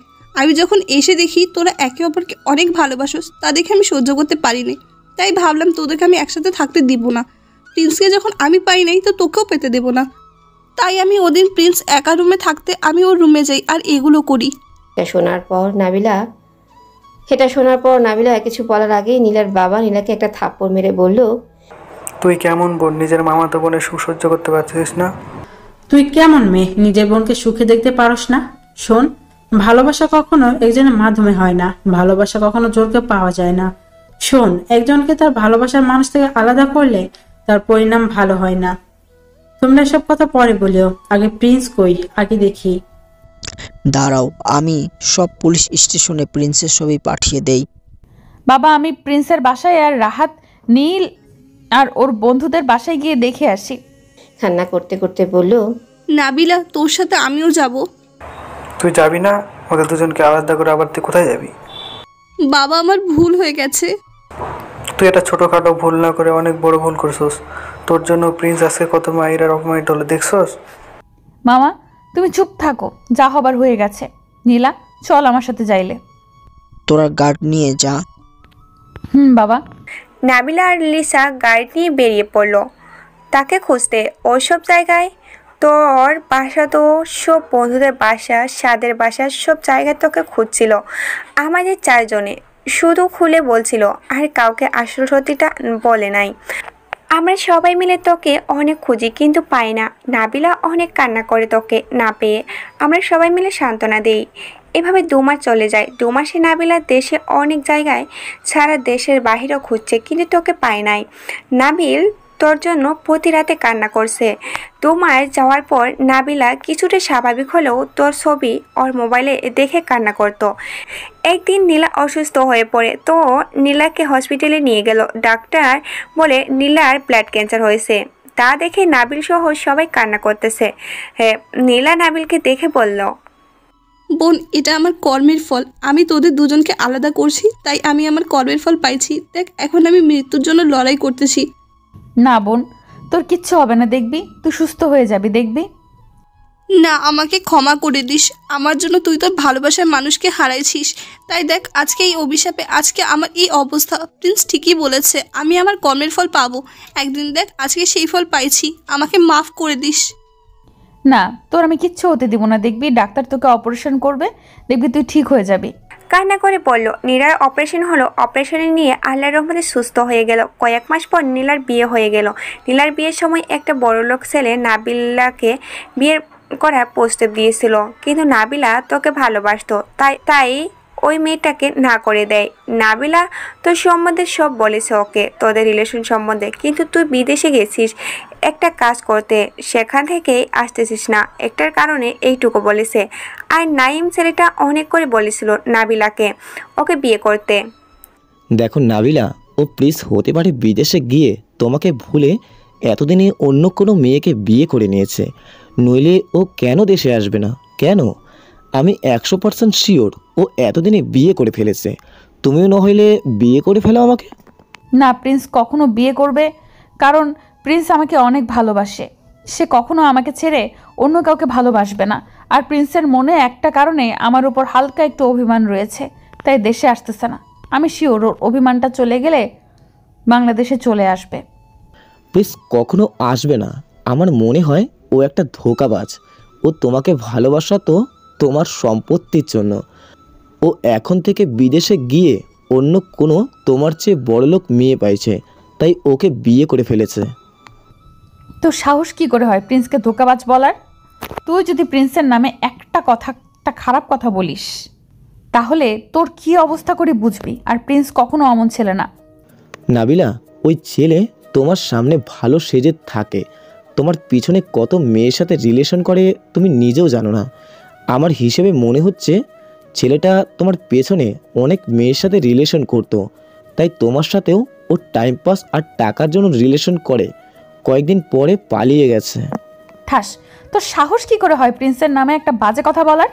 আমি যখন এসে দেখি তোরা একে অপরকে অনেক ভালোবাসোস, তা দেখে আমি সহ্য করতে পারিনি। তাই ভাবলাম তোদেরকে আমি একসাথে থাকতে দিব না। প্রিন্সকে যখন আমি পাই নাই তো তোকেও পেতে দেব না। তাই আমি ওদিন প্রিন্স একা রুমে থাকতে আমি ওর রুমে যাই আর এগুলো করি। এটা শোনার পর নাবিলা কিছু বলার আগেই নীলার বাবা নীলাকে একটা থাপ্পড় মেরে বলল, তুই কেমন বোন, নিজের মামাতো বোনের সুখ সহ্য করতে পারছিস না? তুই কেমন মেয়ে, নিজের বোনকে সুখে দেখতে পারস না? শোন, ভালোবাসা কখনো একজনের মাধ্যমে হয় না, ভালোবাসা কখনো জোরকে পাওয়া যায় না। শোন, একজনকে তার ভালোবাসার মানুষ থেকে আলাদা করলে তার পরিণাম ভালো হয় না। তোমরা সব কথা পরে বলিও, আগে প্রিন্স কই, আগে দেখি। দাঁড়াও, আমি সব পুলিশ স্টেশনে প্রিন্সের ছবি পাঠিয়ে দেই। বাবা, আমি প্রিন্সের বাসায় আর রাহাত, নীল আর ওর বন্ধুদের বাসায় গিয়ে দেখে আসি। কান্না করতে করতে বলল, নাবিলা, তোর সাথে আমিও যাব। তুই যাবি না? ওদের দুজনকে আলাদা করে আবার তুই কোথায় যাবি? বাবা, আমার ভুল হয়ে গেছে। তুই একটা ছোটখাটো ভুল না করে অনেক বড় ভুল করছস। তোর জন্য প্রিন্স আজকে কত মায়ের আর অপমানিত হলো দেখছস? মামা, তুমি চুপ থাকো, যা হবার হয়ে গেছে। নীলা, চল আমার সাথে যাইলে। তোরা গার্ড নিয়ে যা। বাবা। নাবিলা আর লিসা গাড়ি নিয়ে বেরিয়ে পড়লো তাকে খুঁজতে। ওইসব জায়গায় তোর বাসা, তো সব বন্ধুদের বাসা, সাদের বাসা, সব জায়গায় তোকে খুঁজছিল। আমাদের 4 জনে শুধু খুলে বলছিল, আর কাউকে আসল সত্যিটা বলে নাই। আমরা সবাই মিলে তোকে অনেক খুঁজি কিন্তু পাই না। নাবিলা অনেক কান্না করে তোকে না পেয়ে। আমরা সবাই মিলে সান্ত্বনা দেই। এভাবে 2 মাস চলে যায়। 2 মাসে নাবিলা দেশে অনেক জায়গায়, সারা দেশের বাহিরেও খুঁজছে কিন্তু তোকে পায় নাই। নাবিল তোর জন্য প্রতি রাতে কান্না করছে। 2 মাস যাওয়ার পর নাবিলা কিছুটা স্বাভাবিক হলেও তোর ছবি ওর মোবাইলে দেখে কান্না করতো। একদিন নীলা অসুস্থ হয়ে পড়ে, তো নীলাকে হসপিটালে নিয়ে গেল। ডাক্তার বলে নীলার ব্লাড ক্যান্সার হয়েছে। তা দেখে নাবিল সহ সবাই কান্না করতেছে। নীলা নাবিলকে দেখে বলল, বোন, এটা আমার কর্মের ফল। আমি তোদের দুজনকে আলাদা করছি, তাই আমি আমার কর্মের ফল পাইছি। দেখ, এখন আমি মৃত্যুর জন্য লড়াই করতেছি। না বোন, তোর কিচ্ছু হবে না, দেখবি তুই সুস্থ হয়ে যাবি, দেখবি। না, আমাকে ক্ষমা করে দিস। আমার জন্য তুই তোর ভালোবাসার মানুষকে হারাইছিস। তাই দেখ, আজকে এই অভিশাপে, আজকে আমার এই অবস্থা। প্রিন্স ঠিকই বলেছে, আমি আমার কর্মের ফল পাবো একদিন। দেখ, আজকে সেই ফল পাইছি, আমাকে মাফ করে দিস। না, তোর আমি কিচ্ছু হতে দিব না, দেখবি ডাক্তার তোকে অপারেশন করবে, দেখবি তুই ঠিক হয়ে যাবি। কান্না করে বলল। নীলার অপারেশন হলো। অপারেশনে নিয়ে আল্লাহর রহমতে সুস্থ হয়ে গেল। কয়েক মাস পর নীলার বিয়ে হয়ে গেল। নীলার বিয়ের সময় একটা বড়লোক ছেলে নাবিলাকে বিয়ের করার প্রস্তাব দিয়েছিল, কিন্তু নাবিলা তোকে ভালোবাসতো, তাই ওই মেয়েটাকে না করে দেয়। নাবিলা তোর সম্বন্ধে সব বলেছে ওকে, তোদের রিলেশন সম্বন্ধে, কিন্তু তুই বিদেশে গেছিস একটা কাজ করতে, সেখান থেকেই আসতেছিস না, একটার কারণে এইটুকু বলেছে। আর নাইম ছেলেটা অনেক করে বলেছিল নাবিলাকে ওকে বিয়ে করতে। দেখো নাবিলা, ও প্লিজ হতে পারে বিদেশে গিয়ে তোমাকে ভুলে এতদিনে অন্য কোনো মেয়েকে বিয়ে করে নিয়েছে, নইলে ও কেন দেশে আসবে না? কেন? আমি 100% শিওর ও এতদিনে বিয়ে করে ফেলেছে। তুমিও না হইলে বিয়ে করে ফেলো আমাকে। না, প্রিন্স কখনো বিয়ে করবে, কারণ প্রিন্স আমাকে অনেক ভালোবাসে। সে কখনো আমাকে ছেড়ে অন্য কাউকে ভালোবাসবে না। আর প্রিন্সের মনে একটা কারণে আমার উপর হালকা একটু অভিমান রয়েছে, তাই দেশে আসতেছে না। আমি শিওর ওর অভিমানটা চলে গেলে বাংলাদেশে চলে আসবে। প্লিজ কখনো আসবে না। আমার মনে হয় ও একটা ধোঁকাবাজ। ও তোমাকে ভালোবাসা তো তোমার সম্পত্তির জন্য। ও এখন থেকে বিদেশে গিয়ে অন্য কোনো তোমার চেয়ে বড়লোক মেয়ে পাইছে, তাই ওকে বিয়ে করে ফেলেছে। তো সাহস কি করে হয় প্রিন্সকে ধোঁকাবাজ বলার? তুই যদি প্রিন্সের নামে একটা খারাপ কথা বলিস, তাহলে তোর কি অবস্থা করে বুঝবি। আর প্রিন্স কখনো অমন ছেলে না। নাবিলা, ওই ছেলে তোমার সামনে ভালো সেজে থাকে, তোমার পিছনে কত মেয়ের সাথে রিলেশন করে তুমি নিজেও জানো না। আমার হিসেবে মনে হচ্ছে ছেলেটা তোমার পেছনে অনেক মেয়ের সাথে রিলেশন করতো, তাই তোমার সাথেও ও টাইম পাস আর টাকার জন্য রিলেশন করে কয়েকদিন পরে পালিয়ে গেছে। ঠাস, তোর সাহস কি করে হয় প্রিন্সের নামে একটা বাজে কথা বলার?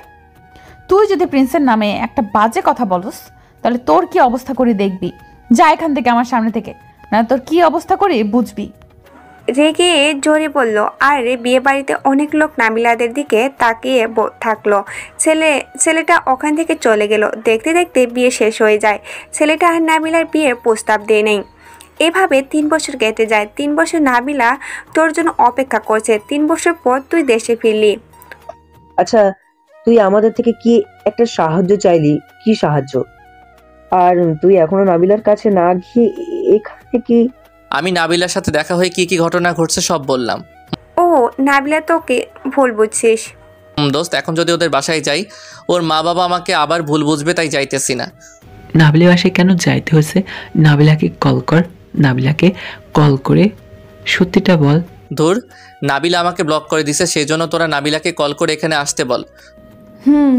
তুই যদি প্রিন্সের নামে একটা বাজে কথা বলস, তাহলে তোর কি অবস্থা করে দেখবি। যা এখান থেকে, আমার সামনে থেকে, না তোর কি অবস্থা করে বুঝবি। রেগে জোরে বলল। আর বিয়ে বাড়িতে অনেক লোক নাবিলাদের দিকে তাকিয়ে থাকলো। ছেলেটা ওখান থেকে চলে গেল। দেখতে দেখতে বিয়ে শেষ হয়ে যায়। ছেলেটা আর নাবিলার বিয়ের প্রস্তাব দেয় নেই। এভাবে 3 বছর কেটে যায়। 3 বছর নাবিলা তোর জন্য অপেক্ষা করছে। 3 বছর পর তুই দেশে ফিরলি। আচ্ছা, তুই আমাদের থেকে কি একটা সাহায্য চাইলি? কি সাহায্য? আর তুই এখনো নাবিলার কাছে না গিয়ে এখানে কি? আমি নাবিলার সাথে দেখা হয়ে কি কি ঘটনা ঘটছে সব বললাম। ও, নাবিলা তোকে ভুল বুঝছিস। দোস্ত, এখন যদি ওদের বাসায় যাই, ওর মা বাবা আমাকে আবার ভুল বুঝবে, তাই যাইতেছি না। নাবিলা বাসায় কেন যাইতে হয়েছে? নাবিলাকে কল কর, নাবিলাকে কল করে সত্যিটা বল। ধুর, নাবিলা আমাকে ব্লক করে দিছে, সেই জন্য তোরা নাবিলাকে কল করে এখানে আসতে বল।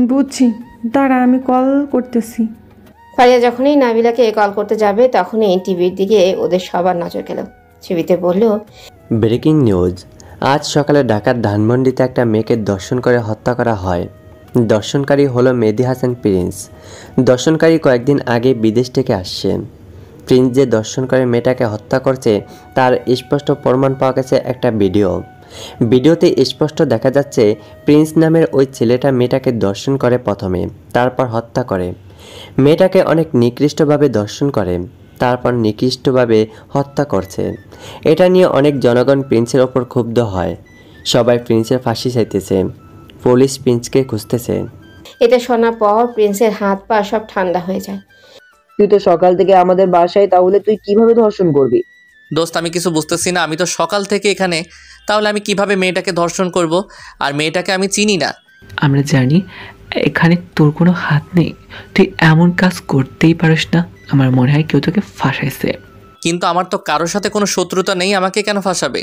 বুঝছি, দাঁড়া আমি কল করতেছি। ফারিয়া যখনই নাবিলাকে কল করতে যাবে, তখনই টিভির দিকে ওদের সবার নজর গেল। টিভিতে বলল, ব্রেকিং নিউজ, আজ সকালে ঢাকার ধানমন্ডিতে একটা মেয়েকে ধর্ষণ করে হত্যা করা হয়। ধর্ষণকারী হলো মেহেদী হাসান প্রিন্স। ধর্ষণকারী কয়েকদিন আগে বিদেশ থেকে আসছে। প্রিন্স যে ধর্ষণ করে মেয়েটাকে হত্যা করছে তার স্পষ্ট প্রমাণ পাওয়া গেছে একটা ভিডিওতে স্পষ্ট দেখা যাচ্ছে প্রিন্স নামের ওই ছেলেটা মেয়েটাকে ধর্ষণ করে প্রথমে, তারপর হত্যা করে। মেয়েটাকে অনেক নিকৃষ্টভাবে ধর্ষণ করে, তারপর নিকৃষ্টভাবে হত্যা করছে। এটা নিয়ে অনেক জনগণ প্রিন্সের ওপর ক্ষুব্ধ হয়। সবাই প্রিন্সের ফাঁসি চাইতেছে, পুলিশ প্রিন্সকে খুঁজতেছে। এটা শোনার পর প্রিন্সের হাত পা সব ঠান্ডা হয়ে যায়। তুই তো সকাল থেকে আমাদের বাসায়, তাহলে তুই কিভাবে ধর্ষণ করবি? দোস্ত, আমি কিছু বুঝতেছি না। আমি তো সকাল থেকে এখানে, তাহলে আমি কিভাবে মেয়েটাকে ধর্ষণ করব? আর মেয়েটাকে আমি চিনি না। আমরা জানি এখানে তোর কোনো হাত নেই, তুই এমন কাজ করতেই পারিস না। আমার মনে হয় কেউ তোকে ফাঁসাইছে। কিন্তু আমার তো কারোর সাথে কোনো শত্রুতা নেই, আমাকে কেন ফাঁসাবে?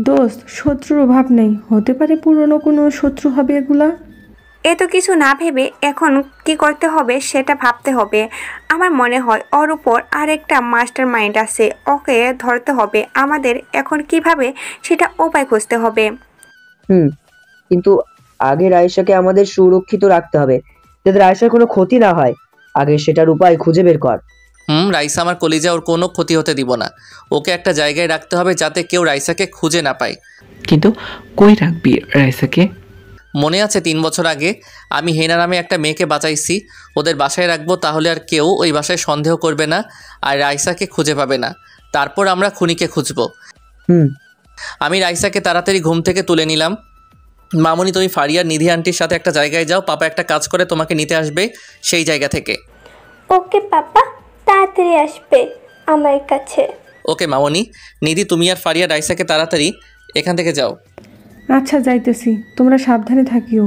দোস্ত, শত্রুর অভাব নেই, হতে পারে পুরনো কোনো শত্রু হবে এগুলা। এত কিছু না ভেবে এখন কি করতে হবে সেটা ভাবতে হবে। আমার মনে হয় ওর উপর আরেকটা মাস্টার মাইন্ড আছে, ওকে ধরতে হবে আমাদের। এখন কিভাবে সেটা উপায় খুঁজতে হবে। কিন্তু আগে রাইসাকে আমাদের সুরক্ষিত রাখতে হবে, যাতে রাইসার কোনো ক্ষতি না হয়। আগে সেটার উপায় খুঁজে বের কর। রাইসা আমার কলিজা, ওর কোনো ক্ষতি হতে দিব না। ওকে একটা জায়গায় রাখতে হবে যাতে কেউ রাইসাকে খুঁজে না পায়। কিন্তু কই রাখবি রাইসাকে? মনে আছে 3 বছর আগে আমি হেনা নামে একটা মেয়েকে বাঁচাইছি, ওদের বাসায় রাখবো, তাহলে আর কেউ ওই বাসায় সন্দেহ করবে না আর রাইসাকে খুঁজে পাবে না। তারপর আমরা খুনিকে খুঁজবো। আমি রাইসাকে তাড়াতাড়ি ঘুম থেকে তুলে নিলাম। মামুনি, তুমি ফারিয়ার নিধি আন্টির সাথে একটা জায়গায় যাও, পাপা একটা কাজ করে তোমাকে নিতে আসবে সেই জায়গা থেকে। ওকে পাপা, তাড়াতাড়ি আসবে আমার কাছে। ওকে মামুনি। নিধি, তুমি আর ফারিয়া রাইসাকে তাড়াতাড়ি এখান থেকে যাও। আচ্ছা, যাইতেছি, তোমরা সাবধানে থাকিও।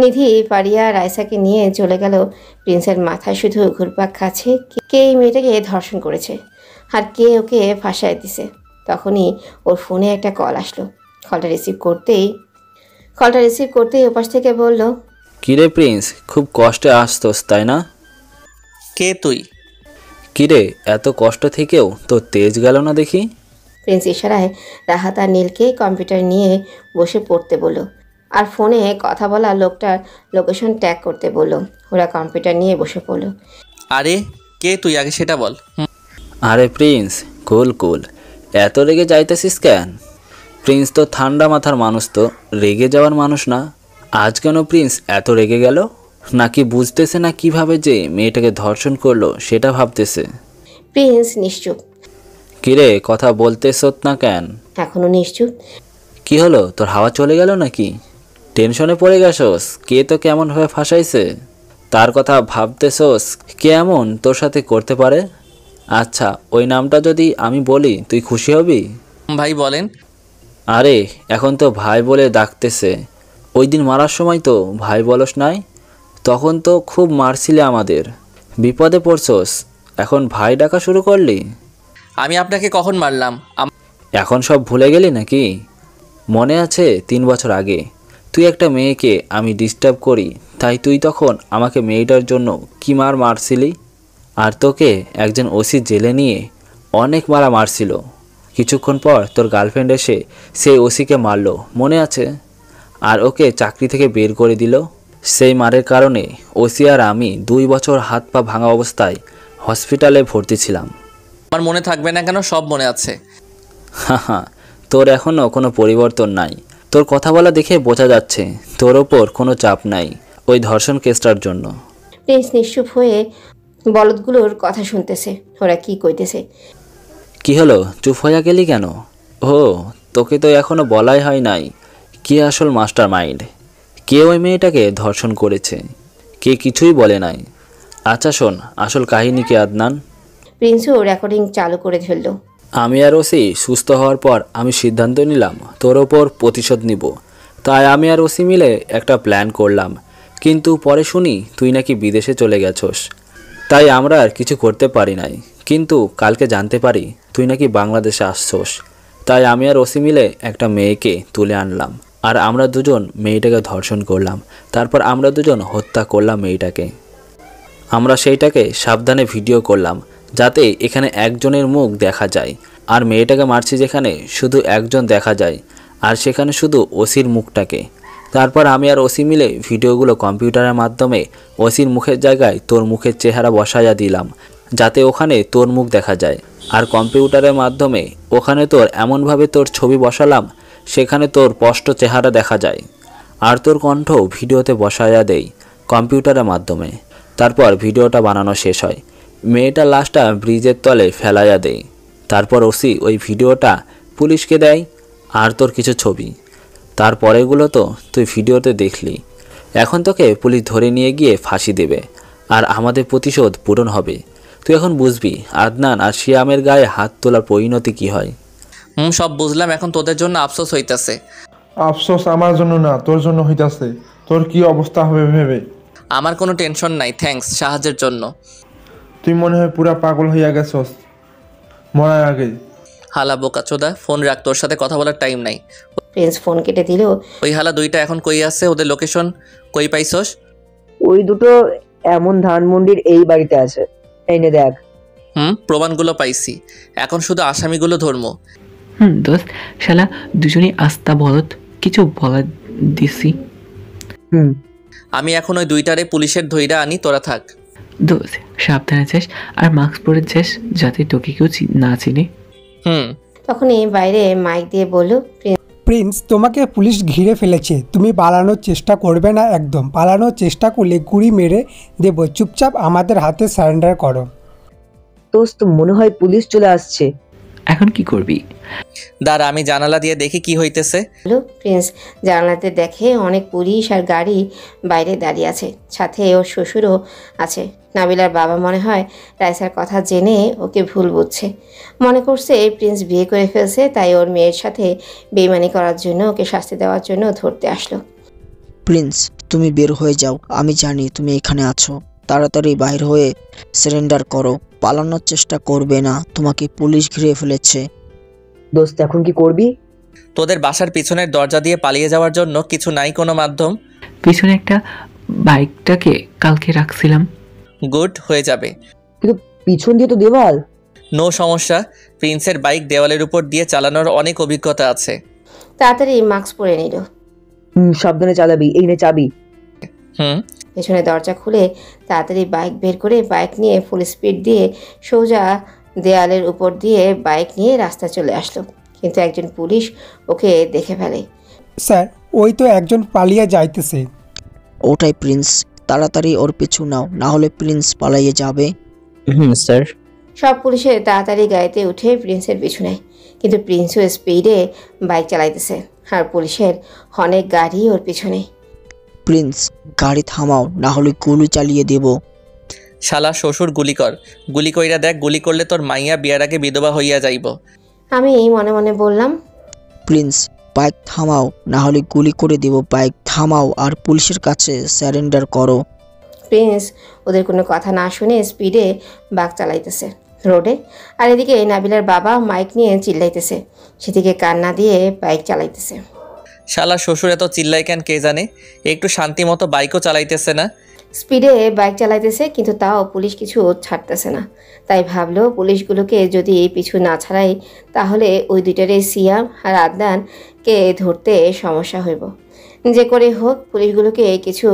নিধি ফারিয়া রাইসাকে নিয়ে চলে গেল। প্রিন্সের মাথায় শুধু ঘুরপাক খাচ্ছে, কে এই মেয়েটাকে ধর্ষণ করেছে আর কে ওকে ফাঁসায় দিছে। তখনই ওর ফোনে একটা কল আসলো। কলটা রিসিভ করতেই ওপাশ থেকে বলল, কিরে প্রিন্স, খুব কষ্টে আসতোস তাই না? কে তুই? কিরে, এত কষ্ট থেকেও তোর তেজ গেল না দেখি। প্রিন্স ইশারায় রাহাত আর নীলকে কম্পিউটার নিয়ে বসে পড়তে বলল আর ফোনে কথা বলা লোকটার লোকেশন ট্যাগ করতে বলল। ওরা কম্পিউটার নিয়ে বসে পড়ল। আরে কে তুই, আগে সেটা বল। আরে প্রিন্স, কুল, এত রেগে যাইতেছিস কেন? প্রিন্স তো ঠান্ডা মাথার মানুষ, তো রেগে যাওয়ার মানুষ না। আজ কেন প্রিন্স এত রেগে গেল? নাকি বুঝতেছে না কিভাবে যে মেয়েটাকে ধর্ষণ করলো সেটা ভাবতেছে? প্রিন্স নিশ্চুপ। কিরে, কথা বলতেছ না কেন? এখনো নিশ্চুপ। কি হলো, তোর হাওয়া চলে গেল নাকি? টেনশনে পড়ে গেছস? কে তো কেমন ভাবে ফাঁসাইছে তার কথা ভাবতেছস? কেমন তোর সাথে করতে পারে? আচ্ছা, ওই নামটা যদি আমি বলি তুই খুশি হবি? ভাই বলেন। আরে এখন তো ভাই বলে ডাকতেছে, ওই দিন মারার সময় তো ভাই বলস নাই? তখন তো খুব মারছিলে আমাদের, বিপদে পড়ছস, এখন ভাই ডাকা শুরু করলি? আমি আপনাকে কখন মারলাম? এখন সব ভুলে গেলি নাকি? মনে আছে 3 বছর আগে তুই একটা মেয়েকে আমি ডিস্টার্ব করি, তাই তুই তখন আমাকে মেয়েটার জন্য কি মারছিলি? আর তোকে একজন ওসি জেলে নিয়ে অনেক মারছিল। কিছুক্ষণ পর তোর গার্লফ্রেন্ড এসে সেই ওসিকে মারলো, মনে আছে? আর ওকে চাকরি থেকে বের করে দিল। সেই মারের কারণে ওসি আর আমি 2 বছর হাত পা ভাঙা অবস্থায় হসপিটালে ভর্তি ছিলাম। আমার মনে থাকবে না কেন? সব মনে আছে। হ্যাঁ, তোর এখনও কোনো পরিবর্তন নাই। তোর কথা বলা দেখে বোঝা যাচ্ছে তোর ওপর কোনো চাপ নাই ওই ধর্ষণ কেসটার জন্য। প্রিন্স নিশ্চুপ হয়ে বলদগুলোর কথা শুনতেছে, ওরা কি কইতেছে। কি হলো, চুপ হয়ে গেলি কেন? ও, তোকে তো এখনো বলাই হয় নাই কে আসল মাস্টার মাইন্ড, কে ওই মেয়েটাকে ধর্ষণ করেছে। কে কিছুই বলে নাই। আচ্ছা শোন, আসল কাহিনী কি আদনান? প্রিন্সও রেকর্ডিং চালু করে ধরল। আমি আর ওসি সুস্থ হওয়ার পর আমি সিদ্ধান্ত নিলাম তোর ওপর প্রতিশোধ নিব। তাই আমি আর ওসি মিলে একটা প্ল্যান করলাম, কিন্তু পরে শুনি তুই নাকি বিদেশে চলে গেছস। তাই আমরা আর কিছু করতে পারি নাই, কিন্তু কালকে জানতে পারি তুই নাকি বাংলাদেশে আসছস। তাই আমি আর ওসি মিলে একটা মেয়েকে তুলে আনলাম, আর আমরা দুজন মেয়েটাকে ধর্ষণ করলাম। তারপর আমরা দুজন হত্যা করলাম মেয়েটাকে। আমরা সেইটাকে সাবধানে ভিডিও করলাম যাতে এখানে একজনের মুখ দেখা যায়, আর মেয়েটাকে মারছি যেখানে শুধু একজন দেখা যায়, আর সেখানে শুধু ওসির মুখটাকে। তারপর আমি আর ওসি মিলে ভিডিওগুলো কম্পিউটারের মাধ্যমে ওসির মুখের জায়গায় তোর মুখের চেহারা বসাইয়া দিলাম যাতে ওখানে তোর মুখ দেখা যায়, আর কম্পিউটারের মাধ্যমে ওখানে তোর এমনভাবে তোর ছবি বসালাম সেখানে তোর স্পষ্ট চেহারা দেখা যায়, আর তোর কণ্ঠ ভিডিওতে বসাইয়া দেই কম্পিউটারের মাধ্যমে। তারপর ভিডিওটা বানানো শেষ হয়, মেয়েটার লাশটা ব্রিজের তলে ফেলাইয়া দেই। তারপর ওসি ওই ভিডিওটা পুলিশকে দেয় আর তোর কিছু ছবি। তারপরেগুলো তো তুই ভিডিওতে দেখলি। এখন তোকে পুলিশ ধরে নিয়ে গিয়ে ফাঁসি দেবে, আর আমাদের প্রতিশোধ পূরণ হবে। তুই এখন বুঝবি আদনান আর শিয়ামের গায়ে হাত তোলার পরিণতি কি হয়। সব বুঝলাম, এখন তোদের জন্য আফসোস হইতাছে। আফসোস আমার জন্য না, তোর জন্য হইতাছে। তোর কি অবস্থা হবে ভেবে। আমার কোনো টেনশন নাই, থ্যাঙ্কস সাহায্যের জন্য। তুই মনে হয় পুরা পাগল হইয়া গেছস। মরার আগে। হালা বোকাচোদা, ফোন রাখ, তোর সাথে কথা বলার টাইম নাই। প্রিন্স ফোন কেটে দিল। ওই হালা দুইটা এখন কই আছে? ওদের লোকেশন কই পাইছস? ওই দুটো এমন ধানমন্ডির এই বাড়িতে আছে, এই নে দেখ। প্রমাণগুলো পাইছি, এখন শুধু আসামিগুলো ধরমো। দোস্ত, শালা দুজনেই আস্তা বলত, কিছু বলা দিছি। আমি এখন ওই দুইটারে পুলিশের ধইরা আনি, তোরা থাক। দোস্ত সাবধানে যাস আর মাস্ক পরে যাস, যাতে তোকে কেউ না চিনে। তখনই বাইরে মাইক দিয়ে বলল, প্রিন্স, তোমাকে পুলিশ ঘিরে ফেলেছে, তুমি পালানোর চেষ্টা করবে না একদম। পালানোর চেষ্টা করলে গুলি মেরে দেবো, চুপচাপ আমাদের হাতে সারেন্ডার করো। দোস্ত, মনে হয় পুলিশ চলে আসছে। এখন কি করবি? দাঁড়া, আমি জানালা দিয়ে দেখি কি হইতেছে। প্রিন্স জানালাতে দেখে অনেক পুলিশ আর গাড়ি বাইরে দাঁড়িয়ে আছে, সাথে ওর শ্বশুরও আছে। নাবিলার বাবা মনে হয় রাইসার কথা জেনে ওকে ভুল বুঝছে, মনে করছে প্রিন্স বিয়ে করে ফেলছে, তাই ওর মেয়ের সাথে বেইমানি করার জন্য ওকে শাস্তি দেওয়ার জন্য ধরতে আসলো। প্রিন্স, তুমি বের হয়ে যাও, আমি জানি তুমি এখানে আছো। তাড়াতাড়ি বাইর হয়ে সারেন্ডার করো, পালানোর চেষ্টা করবে না, তোমাকে পুলিশ ঘিরে ফেলেছে। দোস্ত, এখন কি করবি? তোদের বাসার পিছনের দরজা দিয়ে পালিয়ে যাওয়ার জন্য কিছু নাই কোনো মাধ্যম? পিছনে একটা বাইকটাকে কালকে রাখছিলাম। গুড, হয়ে যাবে। কিন্তু পিছন দিয়ে তো দেওয়াল। নো সমস্যা, প্রিন্সের বাইক দেওয়ালের উপর দিয়ে চালানোর অনেক অভিজ্ঞতা আছে। তাড়াতাড়ি মাস্ক পরে নিল। সাবধানে চালাবি, এই নে চাবি। পেছনে দরজা খুলে তাড়াতাড়ি বাইক বের করে বাইক নিয়ে ফুল স্পিড দিয়ে সোজা দেয়ালের উপর দিয়ে বাইক নিয়ে রাস্তা চলে আসলো। কিন্তু একজন পুলিশ ওকে দেখে ফেলে। স্যার, ওই তো একজন পালিয়ে যাইতেছে। ওটাই প্রিন্স, তাড়াতাড়ি ওর পিছু নাও, না হলে প্রিন্স পালিয়ে যাবে। স্যার। সব পুলিশের তাড়াতাড়ি গাড়িতে উঠে প্রিন্সের পিছু নেয়, কিন্তু প্রিন্সও স্পিডে বাইক চালাইতেছে আর পুলিশের অনেক গাড়ি ওর পিছনে। প্রিন্স, গাড়ি থামাও, না হলে গুলি চালিয়ে দেব। শালা শ্বশুর, গুলি কর, গুলি কইরা দেখ, গুলি করলে তোর মাইয়া বিয়ার আগে বিধবা হইয়া যাইব। আমি মনে মনে বললাম, প্রিন্স বাইক থামাও, না হলে গুলি করে দেব। বাইক থামাও আর পুলিশের কাছে সারেন্ডার করো। প্রিন্স ওদের কোনো কথা না শুনে স্পিডে বাইক চালাইতেছে রোডে, আর এদিকে নাবিলার বাবা মাইক নিয়ে চিল্লাইতেছে, সেদিকে কান্না দিয়ে বাইক চালাইতেছে। শালা শ্বশুর এত চিল্লাই কেন কে জানে, একটু শান্তি মতো বাইকও চালাইতেছে না। স্পিডে বাইক চালাইতেছে, কিন্তু তাও পুলিশ কিছু ছাড়তেছে না। তাই ভাবলো পুলিশগুলোকে যদি পিছু না ছাড়াই তাহলে ওই দুইটারে সিয়াম আর আদনানকে ধরতে সমস্যা হইব। যে করে হোক পুলিশগুলোকে কিছু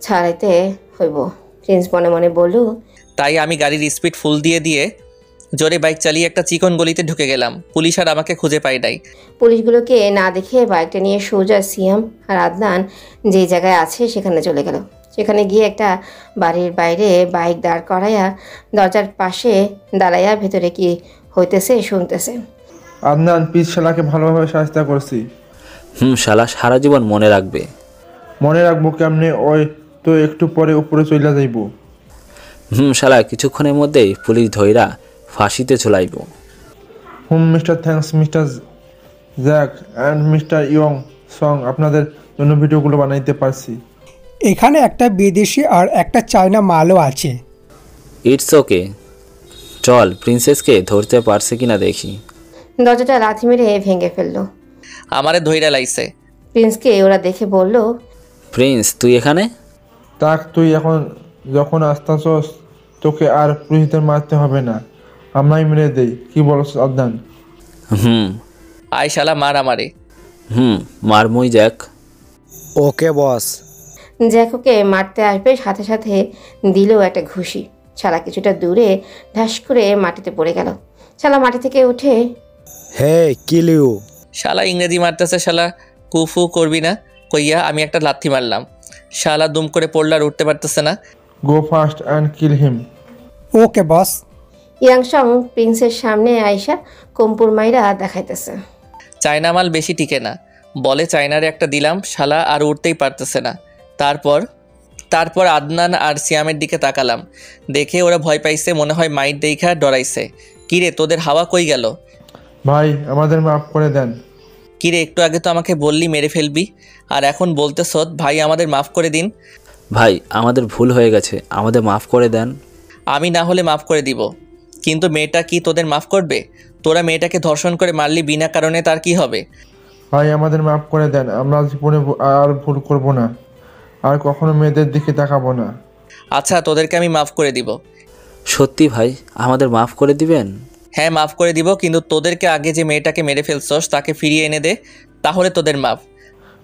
ছাড়াইতে হইব। প্রিন্স মনে মনে বলল, তাই আমি গাড়ির স্পিড ফুল দিয়ে দিয়ে জোরে বাইক চালিয়ে একটা চিকন গলিতে ঢুকে গেলাম। পুলিশ আর আমাকে খুঁজে পাই নাই। পুলিশগুলোকে না দেখে বাইকটা নিয়ে সোজা সিয়াম আর আদনান যে জায়গায় আছে সেখানে চলে গেল। সেখানে গিয়ে একটা বাড়ির বাইরে বাইক দাঁড় করাইয়া দরজার পাশে দাঁড়াইয়া ভেতরে কি হইতেছে শুনতেছে। আদনান, পিস শালাকে ভালোভাবে শাস্তি করছি। শালা সারা জীবন মনে রাখবে। মনে রাখবো কেমনে? ওই তো একটু পরে উপরে চলে যাইব। শালা কিছুক্ষণের মধ্যেই পুলিশ ধইরা ফাঁসিতে চলাইব। Mister thanks mister Jack and mister Young Song, আপনাদের জন্য ভিডিওগুলো বানাইতে পারছি। এখানে একটা বিদেশি আর একটা চায়না মালও আছে। ইটস ওকে, চল প্রিন্সেসকে ধরতে পারছে কিনা দেখি। দরজাটা লাথি মেরে ভেঙে ফেললো। আমারে ধইরা লাইছে। প্রিন্সকে ওরা দেখে বলল, প্রিন্স তুই এখানে? তাক, তুই এখন যখন আসতেছস তোকে আর পুলিশদের মারতে হবে না, আমরাই মেরে দেই। কি বলছ আদনান? আয় শালা মার আমারে। মারমুই জ্যাক। ওকে বস। জ্যাক ওকে মারতে আসবে, সাথে সাথে দিল একটা ঘুষি। শালা কিছুটা দূরে ঢাস করে মাটিতে পড়ে গেল। শালা মাটি থেকে উঠে, হে কিল ইউ। শালা ইংরেজি মারতেছে। শালা কুফু করবি না কইয়া আমি একটা লাথি মারলাম। শালা দুম করে পড়লে আর উঠতে পারতেছে না। গো ফাস্ট অ্যান্ড কিল হিম। ওকে বস। ইয়াংসং প্রিন্সের সামনে আইসা কম্পুর মাইরা দেখাইতেছে। চায়না মাল বেশি টিকে না, বলে চায়নারে একটা দিলাম, শালা আর উঠতেই পারতেছে না। তারপর আদনান আর সিয়ামের দিকে তাকালাম, দেখে ওরা ভয় পাইছে, মনে হয় মাইট দেখা ডরাইছে। কিরে তোদের হাওয়া কই গেল? ভাই আমাদের মাফ করে দেন। কিরে একটু আগে তো আমাকে বললি মেরে ফেলবি, আর এখন বলতেছ ভাই আমাদের মাফ করে দিন। ভাই আমাদের ভুল হয়ে গেছে, আমাদের মাফ করে দেন। আমি না হলে মাফ করে দিব, কিন্তু মেয়েটা কি তোদের মাফ করবে? তোরা মেয়েটাকে ধর্ষণ করে মারলি বিনা কারণে, তার কি হবে? ভাই আমাদের মাফ করে দেন, আমরা জীবনে আর ভুল করব না, আর কখনো মেয়েদের দিকে তাকাবো না। আচ্ছা, তোদেরকে আমি মাফ করে দিব। সত্যি ভাই, আমাদের মাফ করে দিবেন? হ্যাঁ, মাফ করে দিব, কিন্তু তোদেরকে আগে যে মেয়েটাকে মেরে ফেলছস তাকে ফিরিয়ে এনে দে, তাহলে তোদের মাফ।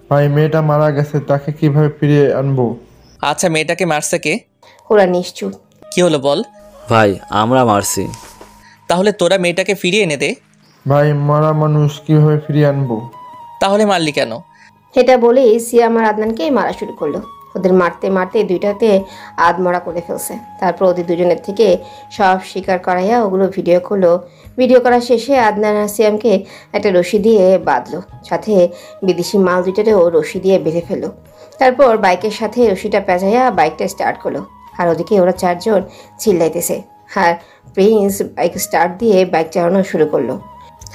ভাই মেয়েটা মারা গেছে, তাকে কিভাবে ফিরিয়ে আনবো? আচ্ছা, মেয়েটাকে মারছে কে? ওরা নিশ্চুপ। কি হলো বল? ভাই আমরা মারছি। তাহলে তোরা মেয়েটাকে ফিরিয়ে এনে দে। ভাই মারা মানুষ কিভাবে ফিরিয়ে আনবো? তাহলে মারলি কেন? এটা বলেই সিয়াম আর আদনানকে মারা শুরু করলো। ওদের মারতে মারতে দুইটাতে আধমরা করে ফেলছে। তারপর ওদের দুজনের থেকে সব স্বীকার করাইয়া ওগুলো ভিডিও করলো। ভিডিও করা শেষে আদনান আর সিয়ামকে একটা রশি দিয়ে বাঁধলো, সাথে বিদেশি মাল দুইটারেও রশি দিয়ে বেঁধে ফেললো। তারপর বাইকের সাথে রশিটা পেঁচাইয়া বাইকটা স্টার্ট করলো। আর ওদিকে ওরা চারজন চিল্লাইতেছে, আর প্রিন্স বাইক স্টার্ট দিয়ে বাইক চালানো শুরু করলো।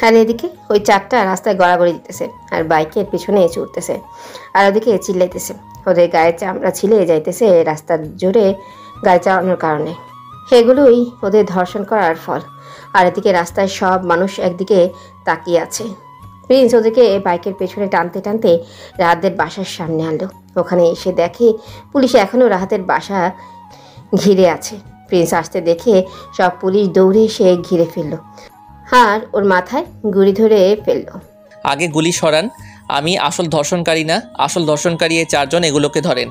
আর এদিকে ওই চারটা রাস্তায় গড়াগড়ি দিতেছে আর বাইকের পিছনে চড়তেছে, আর ওদিকে চিল্লাইতেছে। ওদের গায়ে চামড়া ছিলে যাইতেছে রাস্তার জোরে গাড়ি চালানোর কারণে। এগুলোই ওদের ধর্ষণ করার ফল। আর এদিকে রাস্তায় সব মানুষ একদিকে তাকিয়ে আছে। প্রিন্স ওদেরকে বাইকের পেছনে টানতে টানতে রাহাতের বাসার সামনে আনলো। ওখানে এসে দেখে পুলিশ এখনও রাহাতের বাসা ঘিরে আছে। প্রিন্স আসতে দেখে সব পুলিশ দৌড়ে এসে ঘিরে ফেললো আর ওর মাথায় গুলি ধরে ফেললো। আগে গুলি সরান, আমি আসল ধর্ষণকারী না, আসল ধর্ষণকারী এই চারজন, এগুলোকে ধরেন।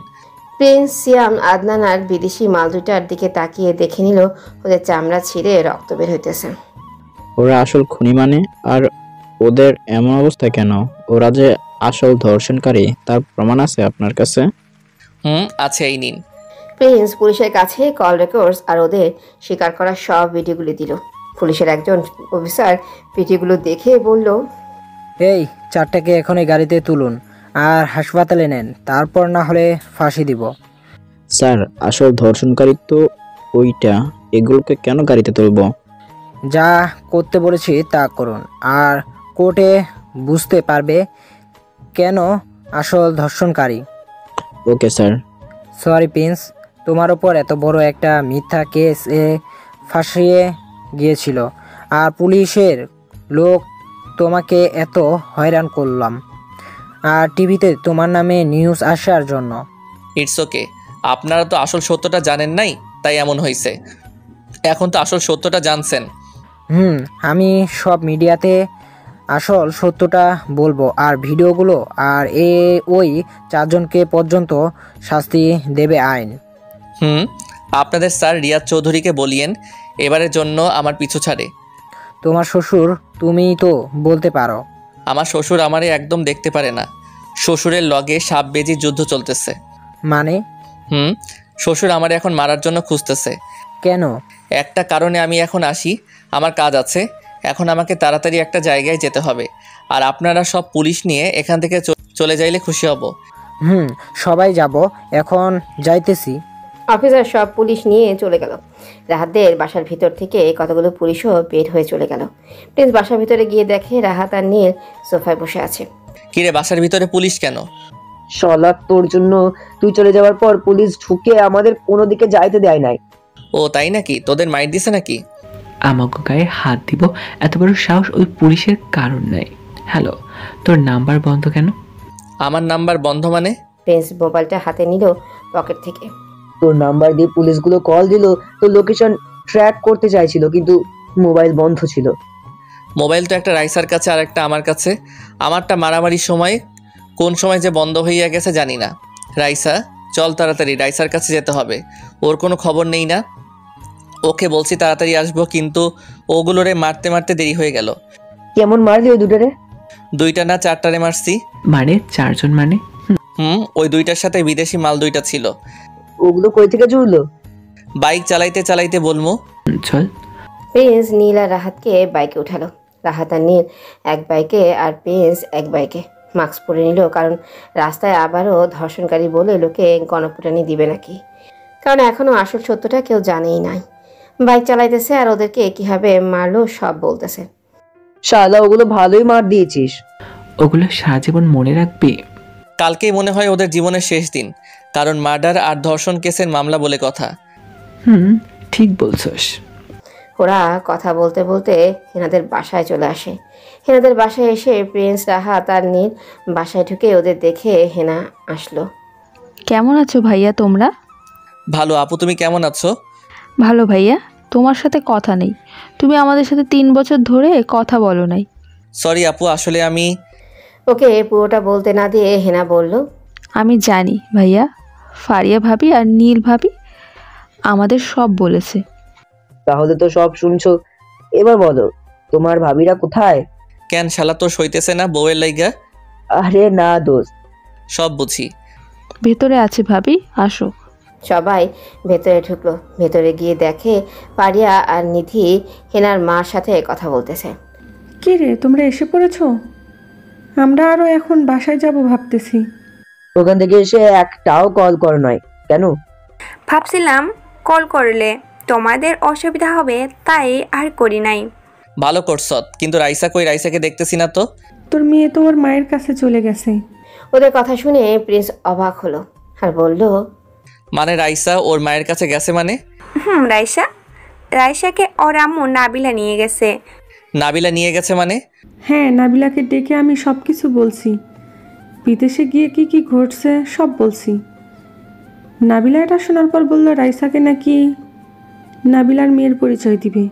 প্রিন্স, সিয়াম, আদনান আর বিদেশি মাল দুটার দিকে তাকিয়ে দেখে নিল ওদের চামড়া ছিঁড়ে রক্ত বের হইতেছে। ওরা আসল খুনি মানে? আর ওদের এমন অবস্থা কেন? ওরা যে আসল ধর্ষণকারী তার প্রমাণ আছে আপনার কাছে? আছে, এই নিন। প্রিন্স পুলিশের কাছে কল রেকর্ডস আর ওদের স্বীকার করা সব ভিডিওগুলি দিল। পুলিশের একজন অফিসার ভিডিওগুলো দেখে বলল, এই চারটাকে এখনই গাড়িতে তুলুন আর হাসপাতালে নেন, তারপর না হলে ফাঁসি দিব। স্যার, আসল ধর্ষণকারী তো ওইটা, এগুলোকে কেন গাড়িতে তুলব? যা করতে বলেছি তা করুন, আর কোর্টে বুঝতে পারবে কেন আসল ধর্ষণকারী। Okay sir. সরি প্রিন্স, তোমার ওপর এত বড় একটা মিথ্যা কেস ফাঁসিয়ে গিয়েছিল, আর পুলিশের লোক তোমাকে এত হয়রান করলাম, আর টিভিতে তোমার নামে নিউজ আসার জন্য। ইটস ওকে, আপনারা তো আসল সত্যটা জানেন নাই, তাই এমন হয়েছে। এখন তো আসল সত্যটা জানছেন। আমি সব মিডিয়াতে আসল সত্যটা বলবো, আর ভিডিওগুলো আর ওই চারজনকে পর্যন্ত শাস্তি দেবে আইন। আপনাদের স্যার রিয়াদ চৌধুরীকে বলিয়েন এবারের জন্য আমার পিছু ছাড়ে। তোমার শ্বশুর, তুমি তো বলতে পারো। আমার শ্বশুর আমারে একদম দেখতে পারে না। শ্বশুরের লগে সাপ বেজি যুদ্ধ চলতেছে। মানে? শ্বশুর আমারে এখন মারার জন্য খুঁজতেছে। কেন? একটা কারণে আমি এখন আসি, আমার কাজ আছে। এখন আমাকে তাড়াতাড়ি একটা জায়গায় যেতে হবে, আর আপনারা সব পুলিশ নিয়ে এখান থেকে চলে যাইলে খুশি হব। সবাই যাব, এখন যাইতেছি। অফিসার সব পুলিশ নিয়ে চলে গেল। রাহাতের বাসার ভিতর থেকে কতগুলো পুলিশও বের হয়ে চলে গেল। প্রিন্স বাসার ভিতরে গিয়ে দেখে রাহাত আর নীল সোফায় বসে আছে। কিরে, বাসার ভিতরে পুলিশ কেন? শালা, তোর জন্য তুই চলে যাওয়ার পর পুলিশ ঢুকে আমাদের কোনো দিকে যাইতে দেয় নাই। ও তাই নাকি? তোদের মাইর দিছে নাকি? আমাকে গায়ে হাত দিব এত বড় সাহস ওই পুলিশের কারণ নাই। হ্যালো, তোর নাম্বার বন্ধ কেন? আমার নাম্বার বন্ধ মানে? প্রিন্স মোবাইলটা হাতে নিল পকেট থেকে। তোর নাম্বার দিয়ে পুলিশগুলো কল দিল, তোর লোকেশন ট্র্যাক করতে চাইছিল, কিন্তু মোবাইল বন্ধ ছিল। মোবাইল তো একটা রাইসার কাছে আর একটা আমার কাছে। আমারটা মারামারির সময় কোন সময় যে বন্ধ হইয়া গেছে জানি না। রাইসা, চল তাড়াতাড়ি, রাইসার কাছে যেতে হবে। ওর কোনো খবর নেই না? ওকে বলছি তাড়াতাড়ি আসবো, কিন্তু ওগুলোরে মারতে মারতে দেরি হয়ে গেল। কেমন মারলি ওই দুটারে? দুইটা না চারটারে মারছি। মানে চারজন মানে? ওই দুইটার সাথে বিদেশি মাল দুইটা ছিল। ওগুলো কই থেকে জুড়লো? বাইক চালাইতে চালাইতে বলবো। চল। প্রিন্স নীল আর রাহাতকে বাইকে উঠালো। রাহাত আর নীল এক বাইকে আর প্রিন্স এক বাইকে। মাস্ক পরে নিল, কারণ রাস্তায় আবারও ধর্ষণকারী বলে লোকে গণপুটানি দিবে নাকি, কারণ এখনও আসল সত্যটা কেউ জানেই নাই। বাইক চালাইতেছে আর ওদেরকে কিভাবে মারলো সব বলতেছে। শালা, ওগুলো ভালোই মার দিয়েছিস। ওগুলো সারা জীবন মনে রাখবি। কালকেই মনে হয় ওদের জীবনের শেষ দিন, কারণ মার্ডার আর ধর্ষণ কেসের মামলা বলে কথা। ঠিক বলছস। ওরা কথা বলতে বলতে হেনাদের বাসায় চলে আসে। হেনাদের বাসায় এসে প্রিন্স, রাহাত আর নীল বাসায় ঢুকে ওদের দেখে হেনা আসলো। কেমন আছো ভাইয়া তোমরা? ভালো। আপু তুমি কেমন আছো? ভালো ভাইয়া। তোমার সাথে কথা নেই, তুমি আমাদের সাথে 3 বছর ধরে কথা বলো নাই। সরি আপু, আসলে আমি ওকে পুরোটা বলতে না দিয়ে হেনা বলল, আমি জানি ভাইয়া, ফারিয়া ভাবি আর নীল ভাবি আমাদের সব বলেছে। তাহলে তো সব শুনছো, এবার বলো তোমার ভাবিরা কোথায়? কেন শালা তোর সইতেছে না বউয়ের লাইগা? আরে না দোস্ত, সব বুঝি। ভেতরে আছে ভাবি, আসো। সবাই ভেতরে ঢুকলো। ভেতরে গিয়ে দেখে পারিয়া আর নিধি হেনার মার সাথে কথা বলতেছে। কি রে, তোমরা এসে পড়েছো? আমরা আরো এখন বাসায় যাব ভাবতেছি। ওখান থেকে এসে একটাও কল কর নয় কেন? ভাবছিলাম কল করলে তোমাদের অসুবিধা হবে, তাই আর করি নাই। ভালো করছ, কিন্তু রাইসা কই? রাইসাকে দেখতেছি না তো। তোর মেয়ে তো ওর মায়ের কাছে চলে গেছে। ওদের কথা শুনে প্রিন্স অবাক হলো আর বলল, মানে রাইসা ওর মায়ের কাছে গেছে মানে? রাইসাকে ওর আম্মু নাবিলা নিয়ে গেছে। নাবিলা নিয়ে গেছে মানে? হ্যাঁ, নাবিলাকে ডেকে আমি সব কিছু বলছি, বিদেশে গিয়ে কি কি ঘটছে সব বলছি। নাবিলা এটা শোনার পর বলল রাইসাকে নাকি নাবিলার মেয়ের পরিচয় দিবে।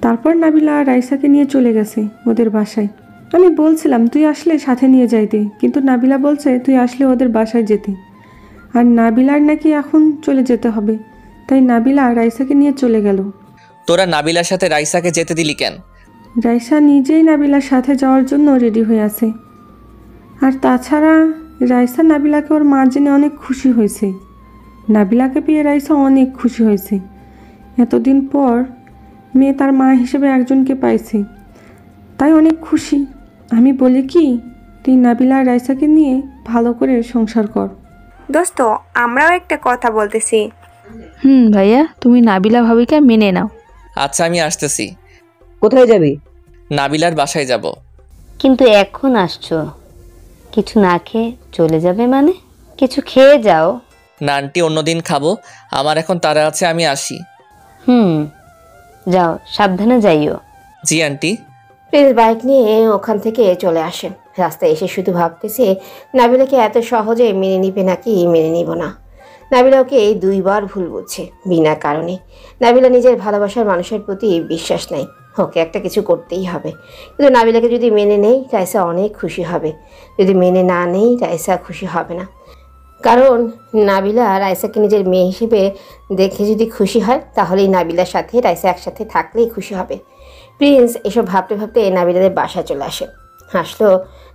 তারপর নাবিলা রাইসাকে নিয়ে চলে গেছে ওদের বাসায়। আমি বলছিলাম তুই আসলে সাথে নিয়ে যাইতে, কিন্তু নাবিলা বলছে তুই আসলে ওদের বাসায় যেতে, আর নাবিলার নাকি এখন চলে যেতে হবে, তাই নাবিলা রাইসাকে নিয়ে চলে গেল। তোরা নাবিলার সাথে রাইসাকে যেতে দিলি কেন? রাইসা নিজেই নাবিলার সাথে যাওয়ার জন্য রেডি হয়ে আছে। আর তাছাড়া রাইসা নাবিলাকে ওর মা জেনে অনেক খুশি হয়েছে। নাবিলাকে পেয়ে রাইসা অনেক খুশি হয়েছে। এতদিন পর মেয়ে তার মা হিসেবে একজনকে পাইছে, তাই অনেক খুশি। আমি বলি কি, তুই নাবিলা আর রাইসাকে নিয়ে ভালো করে সংসার কর। দোস্ত, আমরাও একটা কথা বলতেছি। ভাইয়া, তুমি নাবিলা ভাবিকে মেনে নাও। আচ্ছা আমি আসতেছি। কোথায় যাবি? নাবিলার বাসায় যাব। কিন্তু এখন আসছো, কিছু না খেয়ে চলে যাবে মানে? কিছু খেয়ে যাও। না আন্টি, অন্যদিন খাবো, আমার এখন তাড়া আছে, আমি আসি। যাও, সাবধানে যাইও। জি আন্টি। প্রিন্স বাইক নিয়ে ওখান থেকে চলে আসে। রাস্তায় এসে শুধু ভাবতেছে নাবিলাকে এত সহজে মেনে নিবে নাকি মেনে নিব না। নাবিলা ওকে 2 বার ভুল বুঝছে বিনা কারণে। নাবিলা নিজের ভালোবাসার মানুষের প্রতি বিশ্বাস নেই, ওকে একটা কিছু করতেই হবে। কিন্তু নাবিলাকে যদি মেনে নেই রাইসা অনেক খুশি হবে, যদি মেনে না নেই রাইসা খুশি হবে না। কারণ নাবিলা রাইসাকে নিজের মেয়ে হিসেবে দেখে যদি খুশি হয়, তাহলেই নাবিলার সাথে রাইসা একসাথে থাকলেই খুশি হবে। প্রিন্স এসব ভাবতে ভাবতে নাবিলাদের বাসায় চলে আসে। আসলো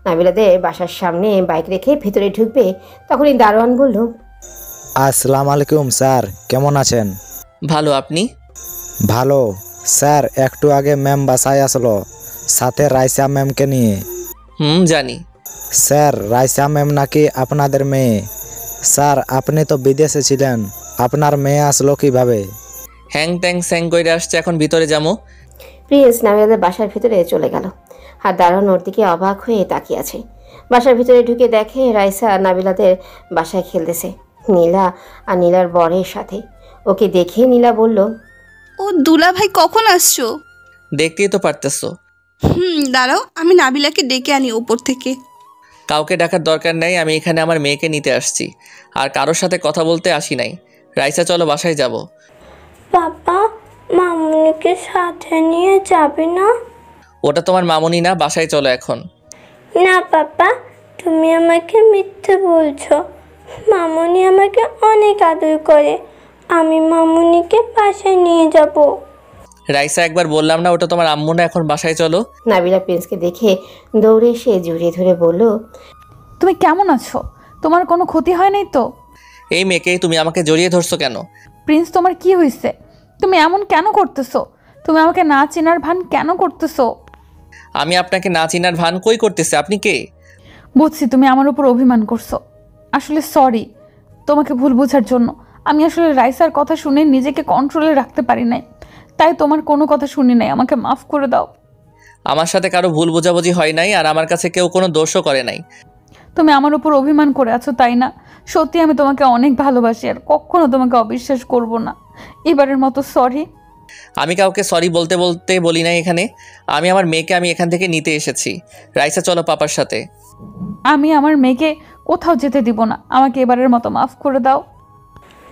নাবিলাদের বাসার সামনে বাইক রেখে ভেতরে ঢুকবে, তখনই দারোয়ান বলল, আসসালামু আলাইকুম স্যার, কেমন আছেন? ভালো, আপনি? ভালো স্যার, একটু আগে ম্যাম বাসায় আসলো সাথে রাইসা ম্যামকে নিয়ে। জানি। স্যার রাইসা ম্যাম নাকি আপনাদের মেয়ে। স্যার আপনি তো বিদেশে ছিলেন, আপনার মেয়ে আসলো কিভাবে? হ্যাং ট্যাং স্যাং কইরে আসছে, এখন ভিতরে যাবো। প্রিন্স নাবিলাদের বাসার ভিতরে চলে গেল, আর দারোয়ান ওর দিকে অবাক হয়ে তাকিয়ে আছে। বাসার ভিতরে ঢুকে দেখে রাইসা নাবিলাদের বাসায় খেলতেছে নীলা আর নীলার বরের সাথে। ওকে দেখে নীলা বলল, ও দুলা ভাই, কখন আসছো? দেখতেই তো পারতেছো। দাঁড়াও, আমি নাবিলাকে ডেকে আনি উপর থেকে। কাউকে ডাকার দরকার নাই, আমি এখানে আমার মেয়েকে নিতে আসছি, আর কারোর সাথে কথা বলতে আসি নাই। রাইসা চলো বাসায় যাব। পাপা, মামুনিকে সাথে নিয়ে যাবে না? ওটা তোমার মামুনি না, বাসায় চলো এখন। না পাপা, তুমি আমাকে মিথ্যে বলছো। মামুনি আমাকে অনেক আদর করে, আমি মামুনিকে বাসায় নিয়ে যাব। রাইসা, একবার বললাম না ওটা তোমার আম্মু না, এখন বাসায় চলো। নাবিলা প্রিন্সকে দেখে দৌড়ে এসে জড়িয়ে ধরে বলল, তুমি কেমন আছো? তোমার কোনো ক্ষতি হয় নাই তো? এই মেয়েকে তুমি আমাকে জড়িয়ে ধরছো কেন? প্রিন্স, তোমার কি হয়েছে? তুমি এমন কেন করতেছো? তুমি আমাকে না চেনার ভান কেন করতেছো? আমি আপনাকে না চিনার ভান কই করতেছি? আপনি কে? বুঝছি তুমি আমার উপর অভিমান করছো। আসলে সরি তোমাকে ভুল বোঝার জন্য। আমি আসলে রাইসার কথা শুনে নিজেকে কন্ট্রোলে রাখতে পারি নাই, তাই তোমার কোনো কথা শুনি নাই, আমাকে মাফ করে দাও। আমার সাথে কারো ভুল বোঝাবুঝি হয় নাই, আর আমার কাছে কেউ কোনো দোষও করে নাই। তুমি আমার উপর অভিমান করে আছো, তাই না? সত্যি আমি তোমাকে অনেক ভালোবাসি, আর কখনো তোমাকে অবিশ্বাস করব না। এবারের মতো সরি। আমি কাউকে সরি বলতে বলতে বলি না এখানে। আমি আমার মেয়েকে এখান থেকে নিতে এসেছি। রাইসা চলো পাপার সাথে। আমি আমার মেয়েকে কোথাও যেতে দিব না, আমাকে এবারের মতো মাফ করে দাও।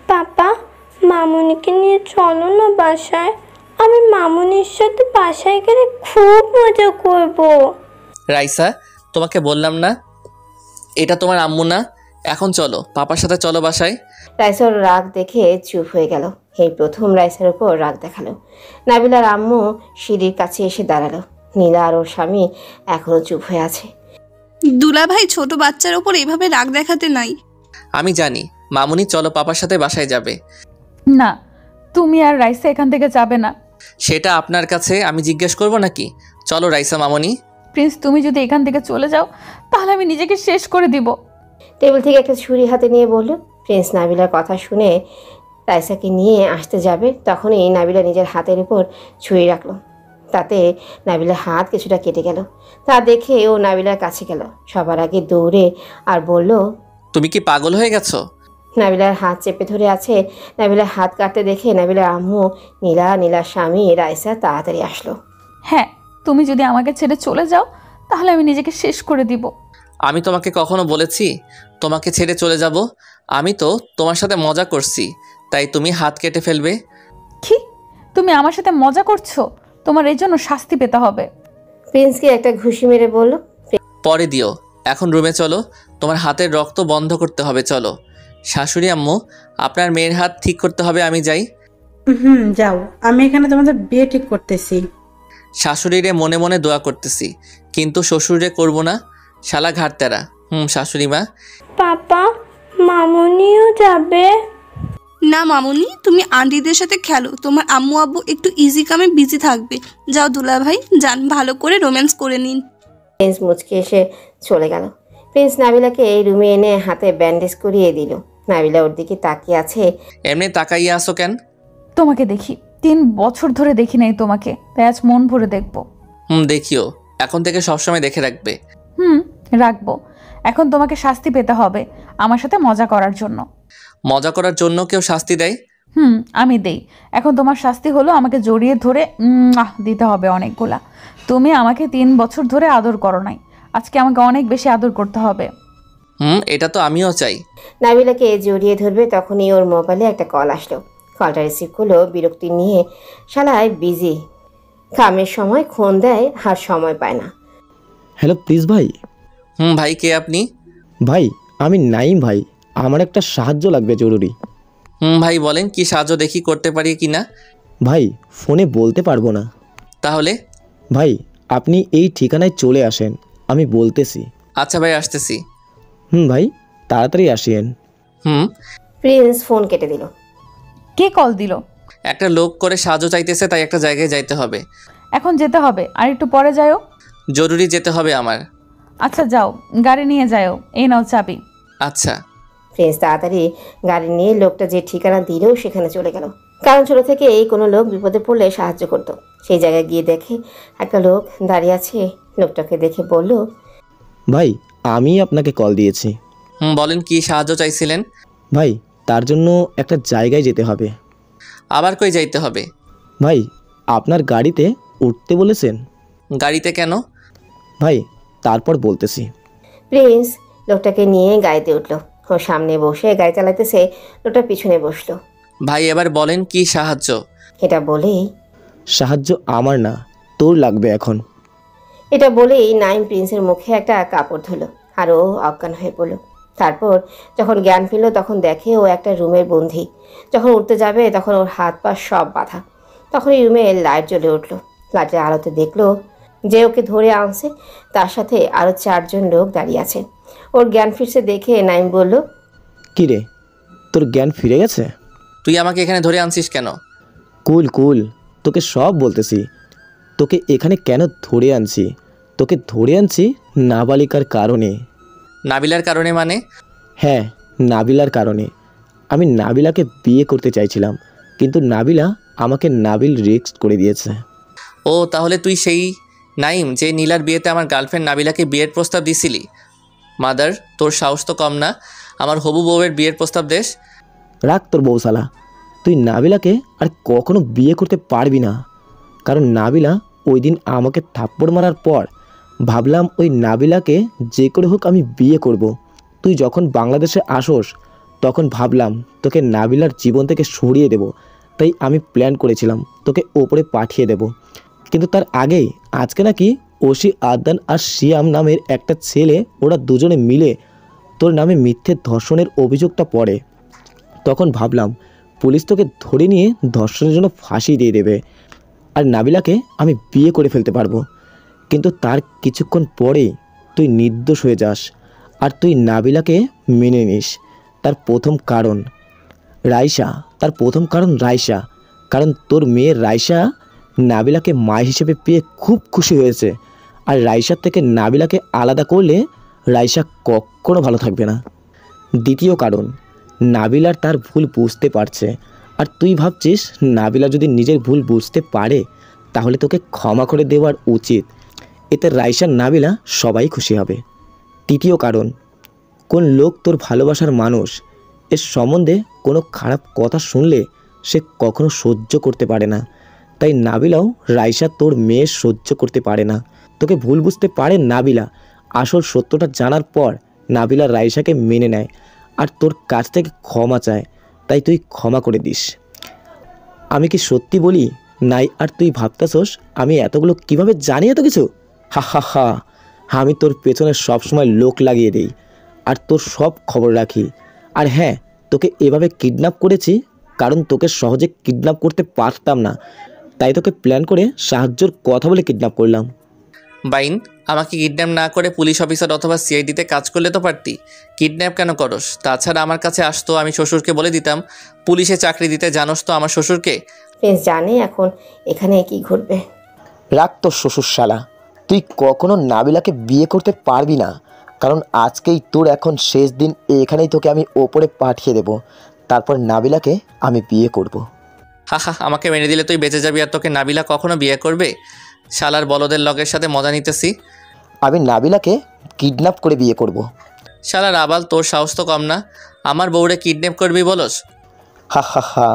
পাপা, মামুনিকে নিয়ে চলো না বাসায়। আমি মামুনির সাথে বাসায় গেলে খুব মজা করব। রাইসা, তোমাকে বললাম না এটা তোমার আম্মু না? এখন চলো পাপার সাথে, চলো বাসায়। রাইসার রাগ দেখে চুপ হয়ে গেল। এই প্রথম রাইসার উপর রাগ দেখালো। নাবিলার আম্মু সিঁড়ির কাছে এসে দাঁড়ালো। নীলা আর ওর স্বামী এখনো চুপ হয়ে আছে। দুলাভাই, ছোট বাচ্চার ওপর এভাবে রাগ দেখাতে নাই। আমি জানি মামুনি, চলো পাপার সাথে বাসায় যাবে। না, তুমি আর রাইসা এখান থেকে যাবে না। সেটা আপনার কাছে আমি জিজ্ঞেস করব নাকি? চলো রাইসা মামুনি। প্রিন্স, তুমি যদি এখান থেকে চলে যাও তাহলে আমি নিজেকে শেষ করে দিব। টেবিল থেকে একটা ছুরি হাতে নিয়ে বলল। প্রিন্স নাবিলার কথা শুনে রাইসাকে নিয়ে আসতে যাবে, তখনই নাবিলা নিজের হাতের উপর ছুরি রাখলো। তাতে নাবিলার হাত কিছুটা কেটে গেল। তা দেখে ও নাবিলার কাছে গেল, সবার আগে দৌড়ে, আর বলল, তুমি কি পাগল হয়ে গেছো? নাবিলার হাত চেপে ধরে আছে। নাবিলার হাত কাটতে দেখে নাবিলার আম্মু, নীলার স্বামী রাইসা তাড়াতাড়ি আসলো। হ্যাঁ, তুমি যদি আমাকে ছেড়ে চলে যাও তাহলে আমি নিজেকে শেষ করে দিব। আমি তোমাকে কখনো বলেছি তোমাকে ছেড়ে চলে যাব? আমি তো তোমার সাথে মজা করছি, তাই তুমি হাত কেটে ফেলবে? কি, তুমি আমার সাথে মজা করছো? তোমার এই জন্য শাস্তি পেতে হবে। প্রিন্সকে একটা ঘুষি মেরে বলল, পরে দিও, এখন রুমে চলো, তোমার হাতের রক্ত বন্ধ করতে হবে। চলো। শাশুড়ি আম্মু, আপনার মেয়ের হাত ঠিক করতে হবে। আমি যাই। যাও, আমি এখানে তোমাদের বিয়ে ঠিক করতেছি। শাশুড়িরে মনে মনে দোয়া করতেছি, কিন্তু শ্বশুরে করব না, শালা ঘাটতেরা। শাশুড়ি মা। পাপা, মামুনিও যাবে? না মামুনি, তুমি আন্টিদের সাথে খেলো, তোমার আম্মু আব্বু একটু ইজি কামে বিজি থাকবে। যাও দুলাভাই, যান, ভালো করে রোম্যান্স করে নিন। প্রিন্স মুচকে এসে চলে গেল। প্রিন্স নাবিলাকে এই রুমে এনে হাতে ব্যান্ডেজ করিয়ে দিল। নাবিলা ওর দিকে তাকিয়ে আছে। এমনি তাকাইয়া আসো কেন? তোমাকে দেখি, 3 বছর ধরে দেখি নাই তোমাকে, তাই আজ মন ভরে দেখবো। দেখিও, এখন থেকে সবসময় দেখে রাখবে। রাখবো। এখন তোমাকে শাস্তি পেতে হবে আমার সাথে মজা করার জন্য। মজা করার জন্য কেউ শাস্তি দেয়? আমি দেই। এখন তোমার শাস্তি হলো আমাকে জড়িয়ে ধরে দিতে হবে অনেকগুলা। তুমি আমাকে 3 বছর ধরে আদর করো নাই, আজকে আমাকে অনেক বেশি আদর করতে হবে। এটা তো আমিও চাই। নাবিলাকে জড়িয়ে ধরবে, তখনই ওর মোবাইলে একটা কল আসলো। কলটা রিসিভ করলো বিরক্তি নিয়ে। শালায় বিজি, কামের সময় ফোন দেয় আর সময় পায় না। হ্যালো প্লিজ ভাই। ভাই, কে আপনি? ভাই, আমি নাইম ভাই, আমার একটা সাহায্য লাগবে জরুরি। ভাই বলেন, কি সাহায্য দেখি করতে পারি কিনা। ভাই, ফোনে বলতে পারবো না। তাহলে? ভাই, আপনি এই ঠিকানায় চলে আসেন, আমি বলতেছি। আচ্ছা ভাই, আসতেছি। ভাই, তাড়াতাড়ি আসিয়েন। প্রিন্স ফোন কেটে দিল। কে কল দিল? একটা লোক করে সাহায্য চাইতেছে, তাই একটা জায়গায় যাইতে হবে। এখন যেতে হবে, আর একটু পরে যাও। জরুরি যেতে হবে আমার। আচ্ছা যাও, গাড়ি নিয়ে যাও, এই নাও চাবি। আচ্ছা। প্রিন্স তাড়াতাড়ি গাড়ি নিয়ে লোকটা যে ঠিকানা দিল সেখানে চলে গেল। কারণ ছোট থেকে এই কোনো লোক বিপদে পড়লে সাহায্য করতো। সেই জায়গায় গিয়ে দেখে একটা লোক দাঁড়িয়ে আছে। লোকটাকে দেখে বলল, ভাই, আমি আপনাকে কল দিয়েছি। বলেন, কি সাহায্য চাইছিলেন? ভাই, তার জন্য একটা জায়গায় যেতে হবে। আবার কই যাইতে হবে? ভাই, আপনার গাড়িতে উঠতে বলেছেন। গাড়িতে কেন? ভাই, তারপর বলতেছি। প্রিন্স লোকটাকে নিয়ে গাড়িতে উঠলো। ও সামনে বসে গাড়ি চালাইতেছে, লোকটা পিছনে বসলো। ভাই, এবার বলেন কি সাহায্য? এটা বলেই, সাহায্য আমার না, তোর লাগবে এখন। এটা বলেই নাইম প্রিন্সের মুখে একটা কাপড় ধুলো, আর ও অজ্ঞান হয়ে পড়লো। তারপর যখন জ্ঞান ফিরল তখন দেখে ও একটা রুমের বন্দি। যখন উঠতে যাবে তখন ওর হাত পা সব বাঁধা। তখন এই রুমে লাইট জ্বলে উঠলো। লাইটের আলোতে দেখলো যে ওকে ধরে আনছে তার সাথে আরও 4 জন লোক দাঁড়িয়ে আছে। ওর জ্ঞান ফিরছে দেখে নাইম বলল, কি রে, তোর জ্ঞান ফিরে গেছে? তুই আমাকে এখানে ধরে আনছিস কেন? কুল, তোকে সব বলতেছি। তোকে এখানে কেন ধরে আনছি? তোকে ধরে আনছি নাবালিকার কারণে। নাবিলার কারণে মানে? হ্যাঁ, নাবিলার কারণে। আমি নাবিলাকে বিয়ে করতে চাইছিলাম, কিন্তু নাবিলা আমাকে নাবিল রিজেক্ট করে দিয়েছে। ও, তাহলে তুই সেই নাইম যে নীলার বিয়েতে আমার গার্লফ্রেন্ড নাবিলাকে বিয়ের প্রস্তাব দিছিলি? মাদার, তোর সাহস তো কম না, আমার হবু বউয়ের বিয়ের প্রস্তাব দেশ। রাখ তোর বউ শালা, তুই নাবিলাকে আর কখনো বিয়ে করতে পারবি না। কারণ নাবিলা ওই দিন আমাকে থাপ্পড় মারার পর ভাবলাম ওই নাবিলাকে যে করে হোক আমি বিয়ে করব। তুই যখন বাংলাদেশে আসোস তখন ভাবলাম তোকে নাবিলার জীবন থেকে সরিয়ে দেব, তাই আমি প্ল্যান করেছিলাম তোকে ওপরে পাঠিয়ে দেব। কিন্তু তার আগেই আজকে নাকি ওসি আদনান আর শিয়াম নামের একটা ছেলে, ওরা দুজনে মিলে তোর নামে মিথ্যে ধর্ষণের অভিযোগটা পড়ে। তখন ভাবলাম পুলিশ তোকে ধরে নিয়ে ধর্ষণের জন্য ফাঁসি দিয়ে দেবে আর নাবিলাকে আমি বিয়ে করে ফেলতে পারবো। কিন্তু তার কিছুক্ষণ পরেই তুই নির্দোষ হয়ে যাস আর তুই নাবিলাকে মেনে নিস। তার প্রথম কারণ রাইসা, কারণ তোর মেয়ে রাইসা নাবিলাকে মা হিসেবে পেয়ে খুব খুশি হয়েছে। আর রাইসার থেকে নাবিলাকে আলাদা করলে রাইসা কখনো ভালো থাকবে না। দ্বিতীয় কারণ, নাবিলার তার ভুল বুঝতে পারছে আর তুই ভাবছিস নাবিলা যদি নিজের ভুল বুঝতে পারে তাহলে তোকে ক্ষমা করে দেওয়ার উচিত, এতে রাইসার নাবিলা সবাই খুশি হবে। তৃতীয় কারণ, কোন লোক তোর ভালোবাসার মানুষ এর সম্বন্ধে কোনো খারাপ কথা শুনলে সে কখনো সহ্য করতে পারে না, তাই নাবিলাও রাইসা তোর মেয়ে সহ্য করতে পারে না। তোকে ভুল বুঝতে পারে নাবিলা, আসল সত্যটা জানার পর নাবিলা রাইসাকে মেনে নেয় আর তোর কাছ থেকে ক্ষমা চায়, তাই তুই ক্ষমা করে দিস। আমি কি সত্যি বলি নাই আর তুই ভাবতাছস আমি এতগুলো কিভাবে জানি এত কিছু? হা হা হা, আমি তোর পেছনে সবসময় লোক লাগিয়ে দিই আর তোর সব খবর রাখি। আর হ্যাঁ, তোকে এভাবে কিডন্যাপ করেছি কারণ তোকে সহজে কিডন্যাপ করতে পারতাম না, তাই তোকে প্ল্যান করে সাহায্যের কথা বলে কিডন্যাপ করলাম। বাইন, আমাকে কিডন্যাপ না করে পুলিশ অফিসার অথবা সিআইডিতে কাজ করলে তো পারতি, কিডন্যাপ কেন করস? তাছাড়া আমার কাছে আসতো, আমি শ্বশুরকে বলে দিতাম পুলিশে চাকরি দিতে। জানোস তো আমার শ্বশুরকে? প্রিন্স জানে এখন এখানে কি ঘটবে। রাখ তোর শ্বশুর শালা, তুই কখনো নাবিলাকে বিয়ে করতে পারবি না, কারণ আজকেই তোর এখন শেষ দিন। এখানেই তোকে আমি ওপরে পাঠিয়ে দেব, তারপর নাবিলাকে আমি বিয়ে করব। হা হা, আমাকে মেনে দিলে তুই বেঁচে যাবি আর তোকে নাবিলা কখনো বিয়ে করবে? শালার বলদের লগের সাথে মজা নিতেছি। আমি নাবিলাকে কিডন্যাপ করে বিয়ে করব। শালার আবাল, তোর সাহস তো কম না, আমার বউরে কিডন্যাপ করবি বলস? হা হা হা,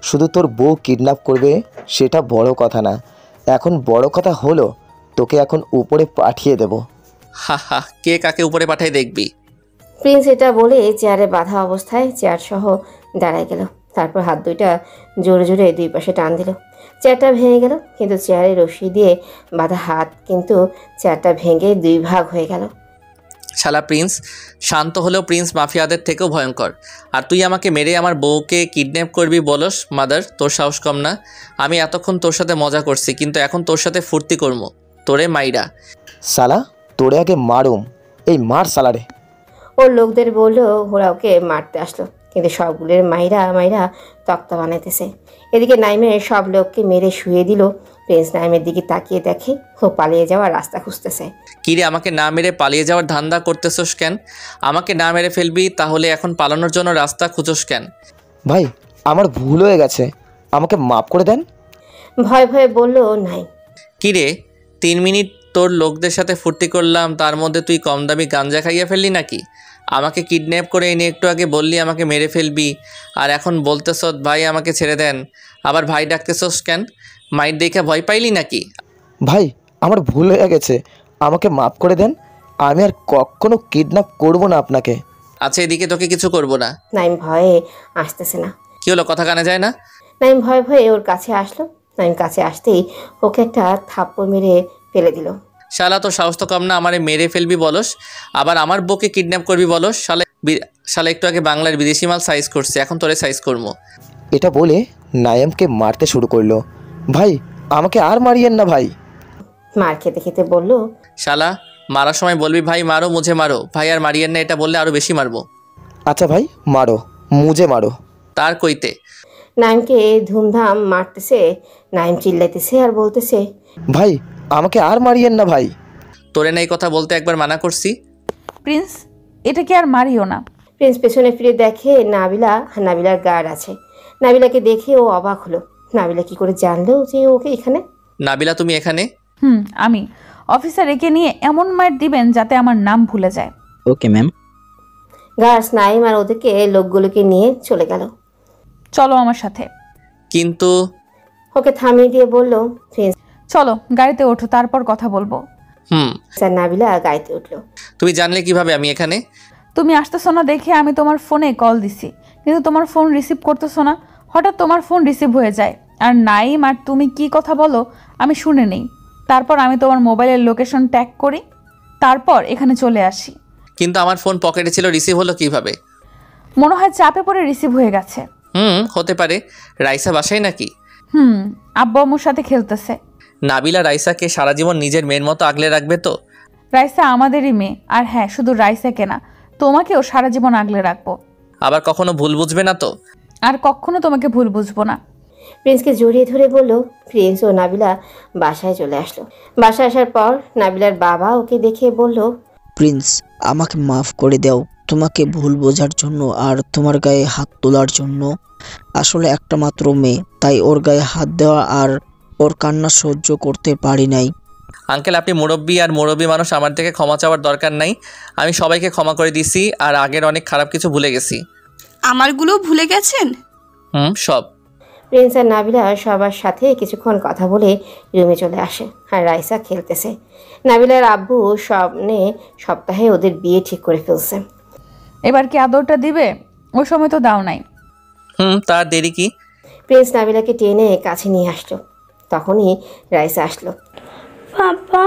শুধু তোর বউ কিডন্যাপ করবে সেটা বড় কথা না, এখন বড় কথা হলো তোকে এখন উপরে পাঠিয়ে দেব। হা হা, কে কাকে উপরে পাঠাই দেখবি। প্রিন্স এটা বলে চেয়ারে বাঁধা অবস্থায় চেয়ার সহ দাঁড়ায় গেল। তারপর হাত দুইটা জোরে জোরে দুই পাশে টান দিল। চেয়ারটা ভেঙে গেল, কিন্তু চেয়ারে রশি দিয়ে বাঁধা হাত কিন্তু চেয়ারটা ভেঙে দুই ভাগ হয়ে গেল। শালা প্রিন্স শান্ত হলেও প্রিন্স মাফিয়াদের থেকেও ভয়ঙ্কর। আর তুই আমাকে মেরে আমার বউকে কিডন্যাপ করবি বলস? মাদার, তোর সাহস কম না? আমি এতক্ষণ তোর সাথে মজা করছি, কিন্তু এখন তোর সাথে ফুর্তি করবো তোরে মাইরা। শালা তোরে আগে মারুম, এই মার শালারে। ওর লোকদের বললো ওরা ওকে মারতে আসলো, কিন্তু সবগুলোর মাইরা তক্তা বানাইতেছে। এদিকে নাইমের সব লোককে মেরে শুয়ে দিল। প্রিন্স নাইমের দিকে তাকিয়ে দেখে ও পালিয়ে যাওয়ার রাস্তা খুঁজতেছে। কিরে, আমাকে না মেরে পালিয়ে যাওয়ার ধান্দা করতেছস কেন? আমাকে না মেরে ফেলবি তাহলে এখন পালানোর জন্য রাস্তা খুঁজোস কেন? ভাই, আমার ভুল হয়ে গেছে, আমাকে মাফ করে দেন। ভয় ভয়ে বলল নাই। কিরে, 3 মিনিট তোর লোকদের সাথে ফুর্তি করলাম, তার মধ্যে তুই কম দামি গাঞ্জা খাইয়া ফেললি নাকি? আমাকে কিডন্যাপ করে এনে একটু আগে বললি আমাকে মেরে ফেলবি, আর এখন বলতেছ ভাই আমাকে ছেড়ে দেন। আবার ভাই ডাকতেছস কেন? মাইর দেখে ভয় পাইলি নাকি? ভাই, আমার ভুল হয়ে গেছে, আমাকে মাফ করে দেন, আমি আর কখনো কিডন্যাপ করব না আপনাকে। আচ্ছা, এদিকে তোকে কিছু করব না। নাইম ভয়ে আসতেছে না। কি হলো, কথা কানে যায় না? নাইম ভয়ে ভয়ে ওর কাছে আসলো। নাইম কাছে আসতেই ওকে একটা থাপ্পড় মেরে ফেলে দিল। শালা তোর সাহস তো কম না, আমারে মেরে ফেলবি বলস, আবার আমার বউকে কিডন্যাপ করবি বলস। শালা একটু আগে বাংলার বিদেশি মাল সাইজ করছে, এখন তোরে সাইজ করবো। এটা বলে নাইমকে মারতে শুরু করলো। ভাই, আমাকে আর মারিয়েন না ভাই। মার খেতে খেতে বলল, শালা মারার সময় বলবি ভাই মারো মুঝে মারো, ভাই আর মারিয়েন না, এটা বললে আরো বেশি মারবো। আচ্ছা ভাই, মারো মুঝে মারো। তার কইতে নাইমকে ধুমধাম মারতেছে। নাইম চিল্লাইতেছে আর বলতেছে, ভাই আমাকে আর মারিয়েন না ভাই। তোরে না এই কথা বলতে একবার মানা করছি। প্রিন্স, এটাকে আর মারিও না। প্রিন্স পেছনে ফিরে দেখে নাবিলার গার্ড আছে। নাবিলাকে দেখে ও অবাক হলো। নাবিলা কি করে জানলো যে ওকে এখানে? নাবিলা, তুমি এখানে? আমি অফিসার একে নিয়ে এমন মার দিবেন যাতে আমার নাম ভুলে যায়। Okay ma'am. গার্ডস নাইম আর ওদেরকে লোকগুলোকে নিয়ে চলে গেল। চলো আমার সাথে। কিন্তু ওকে থামিয়ে দিয়ে বলল প্রিন্স। চলো গাড়িতে ওঠো, তারপর কথা বলবো। স্যার নাবিলা গাড়িতে উঠলো। তুমি জানলে কিভাবে আমি এখানে? তুমি আসতেছো না দেখে আমি তোমার ফোনে কল দিছি, কিন্তু তোমার ফোন রিসিভ করতেছো না। হঠাৎ তোমার ফোন রিসিভ হয়ে যায়, আর নাইম আর তুমি কি কথা বলো আমি শুনে নেই। তারপর আমি তোমার মোবাইলের লোকেশন ট্যাগ করি, তারপর এখানে চলে আসি। কিন্তু আমার ফোন পকেটে ছিল, রিসিভ হলো কিভাবে? মনে হয় চাপে পড়ে রিসিভ হয়ে গেছে। হতে পারে। রাইসা বাসায় নাকি? আব্বু আম্মুর সাথে খেলতেছে। নাবিলা রাইসাকে সারা জীবন নিজের মেয়ের মতো আগলে রাখবে তো? রাইসা আমাদেরই মেয়ে, আর হ্যাঁ শুধু রাইসাকে না, তোমাকেও সারা জীবন আগলে রাখবো। আবার কখনো ভুল বুঝবে না তো? আর কখনো তোমাকে ভুল বুঝবো না। প্রিন্সকে জড়িয়ে ধরে বলল। প্রিন্স ও নাবিলা বাসায় চলে আসলো। বাসায় আসার পর নাবিলার বাবা ওকে দেখে বলল, প্রিন্স আমাকে মাফ করে দাও তোমাকে ভুল বোঝার জন্য আর তোমার গায়ে হাত তোলার জন্য। আসলে একটা মাত্র মেয়ে, তাই ওর গায়ে হাত দেওয়া আর ওর কান্না সহ্য করতে পারি নাই। আঙ্কেল, আপনি মুরব্বী, আর মুরব্বী মানুষ, আমার থেকে ক্ষমা চাওয়ার দরকার নাই। আমি সবাইকে ক্ষমা করে দিছি, আর আগের অনেক খারাপ কিছু ভুলে গেছি। আমারগুলো ভুলে গেছেন? সব। প্রিন্স আর নাবিলা সবার সাথে কিছুক্ষণ কথা বলে রুমে চলে আসে, আর রাইসা খেলতেছে। নাবিলার আব্বু সপ্তাহে ওদের বিয়ে ঠিক করে ফেলছে। এবার কি আদরটা দিবে? ওই সময় তো দাও নাই। তার দেরি কি? প্রিন্স নাবিলাকে টেনে কাছে নিয়ে আসলো। তখনই রাইসা আসলো। বাবা,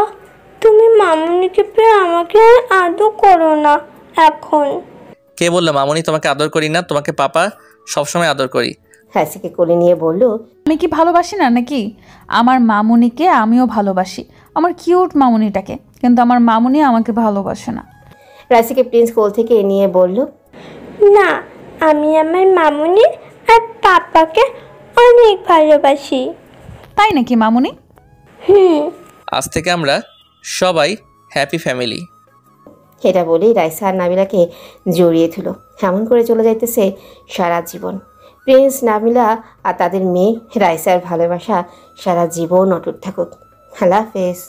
তুমি মামুনিকে পেয়ে আমাকে আদর করো না এখন। কে বললো মামুনি তোমাকে আদর করি না? তোমাকে পাপা সবসময় আদর করি। রাইসাকে কোলে নিয়ে বলল, আমি কি ভালোবাসি না নাকি? আমার মামুনিকে আমিও ভালোবাসি, আমার কিউট মামুনিটাকে, কিন্তু আমার মামুনি আমাকে ভালোবাসে না। রাইসাকে প্রিন্স কোল থেকে নিয়ে বলল, না, আমি আমার মামুনি আর পাপাকে অনেক ভালোবাসি। তাই নাকি মামুনি? আজ থেকে আমরা সবাই হ্যাপি ফ্যামিলি। এটা বলেই রাইসা আর নাবিলাকে জড়িয়ে ধুলো। এমন করে চলে যাইতেছে সারা জীবন। প্রিন্স, নাবিলা আর তাদের মেয়ে রাইসার ভালোবাসা সারা জীবন অটুট থাকুক। আল্লাহ হাফেজ।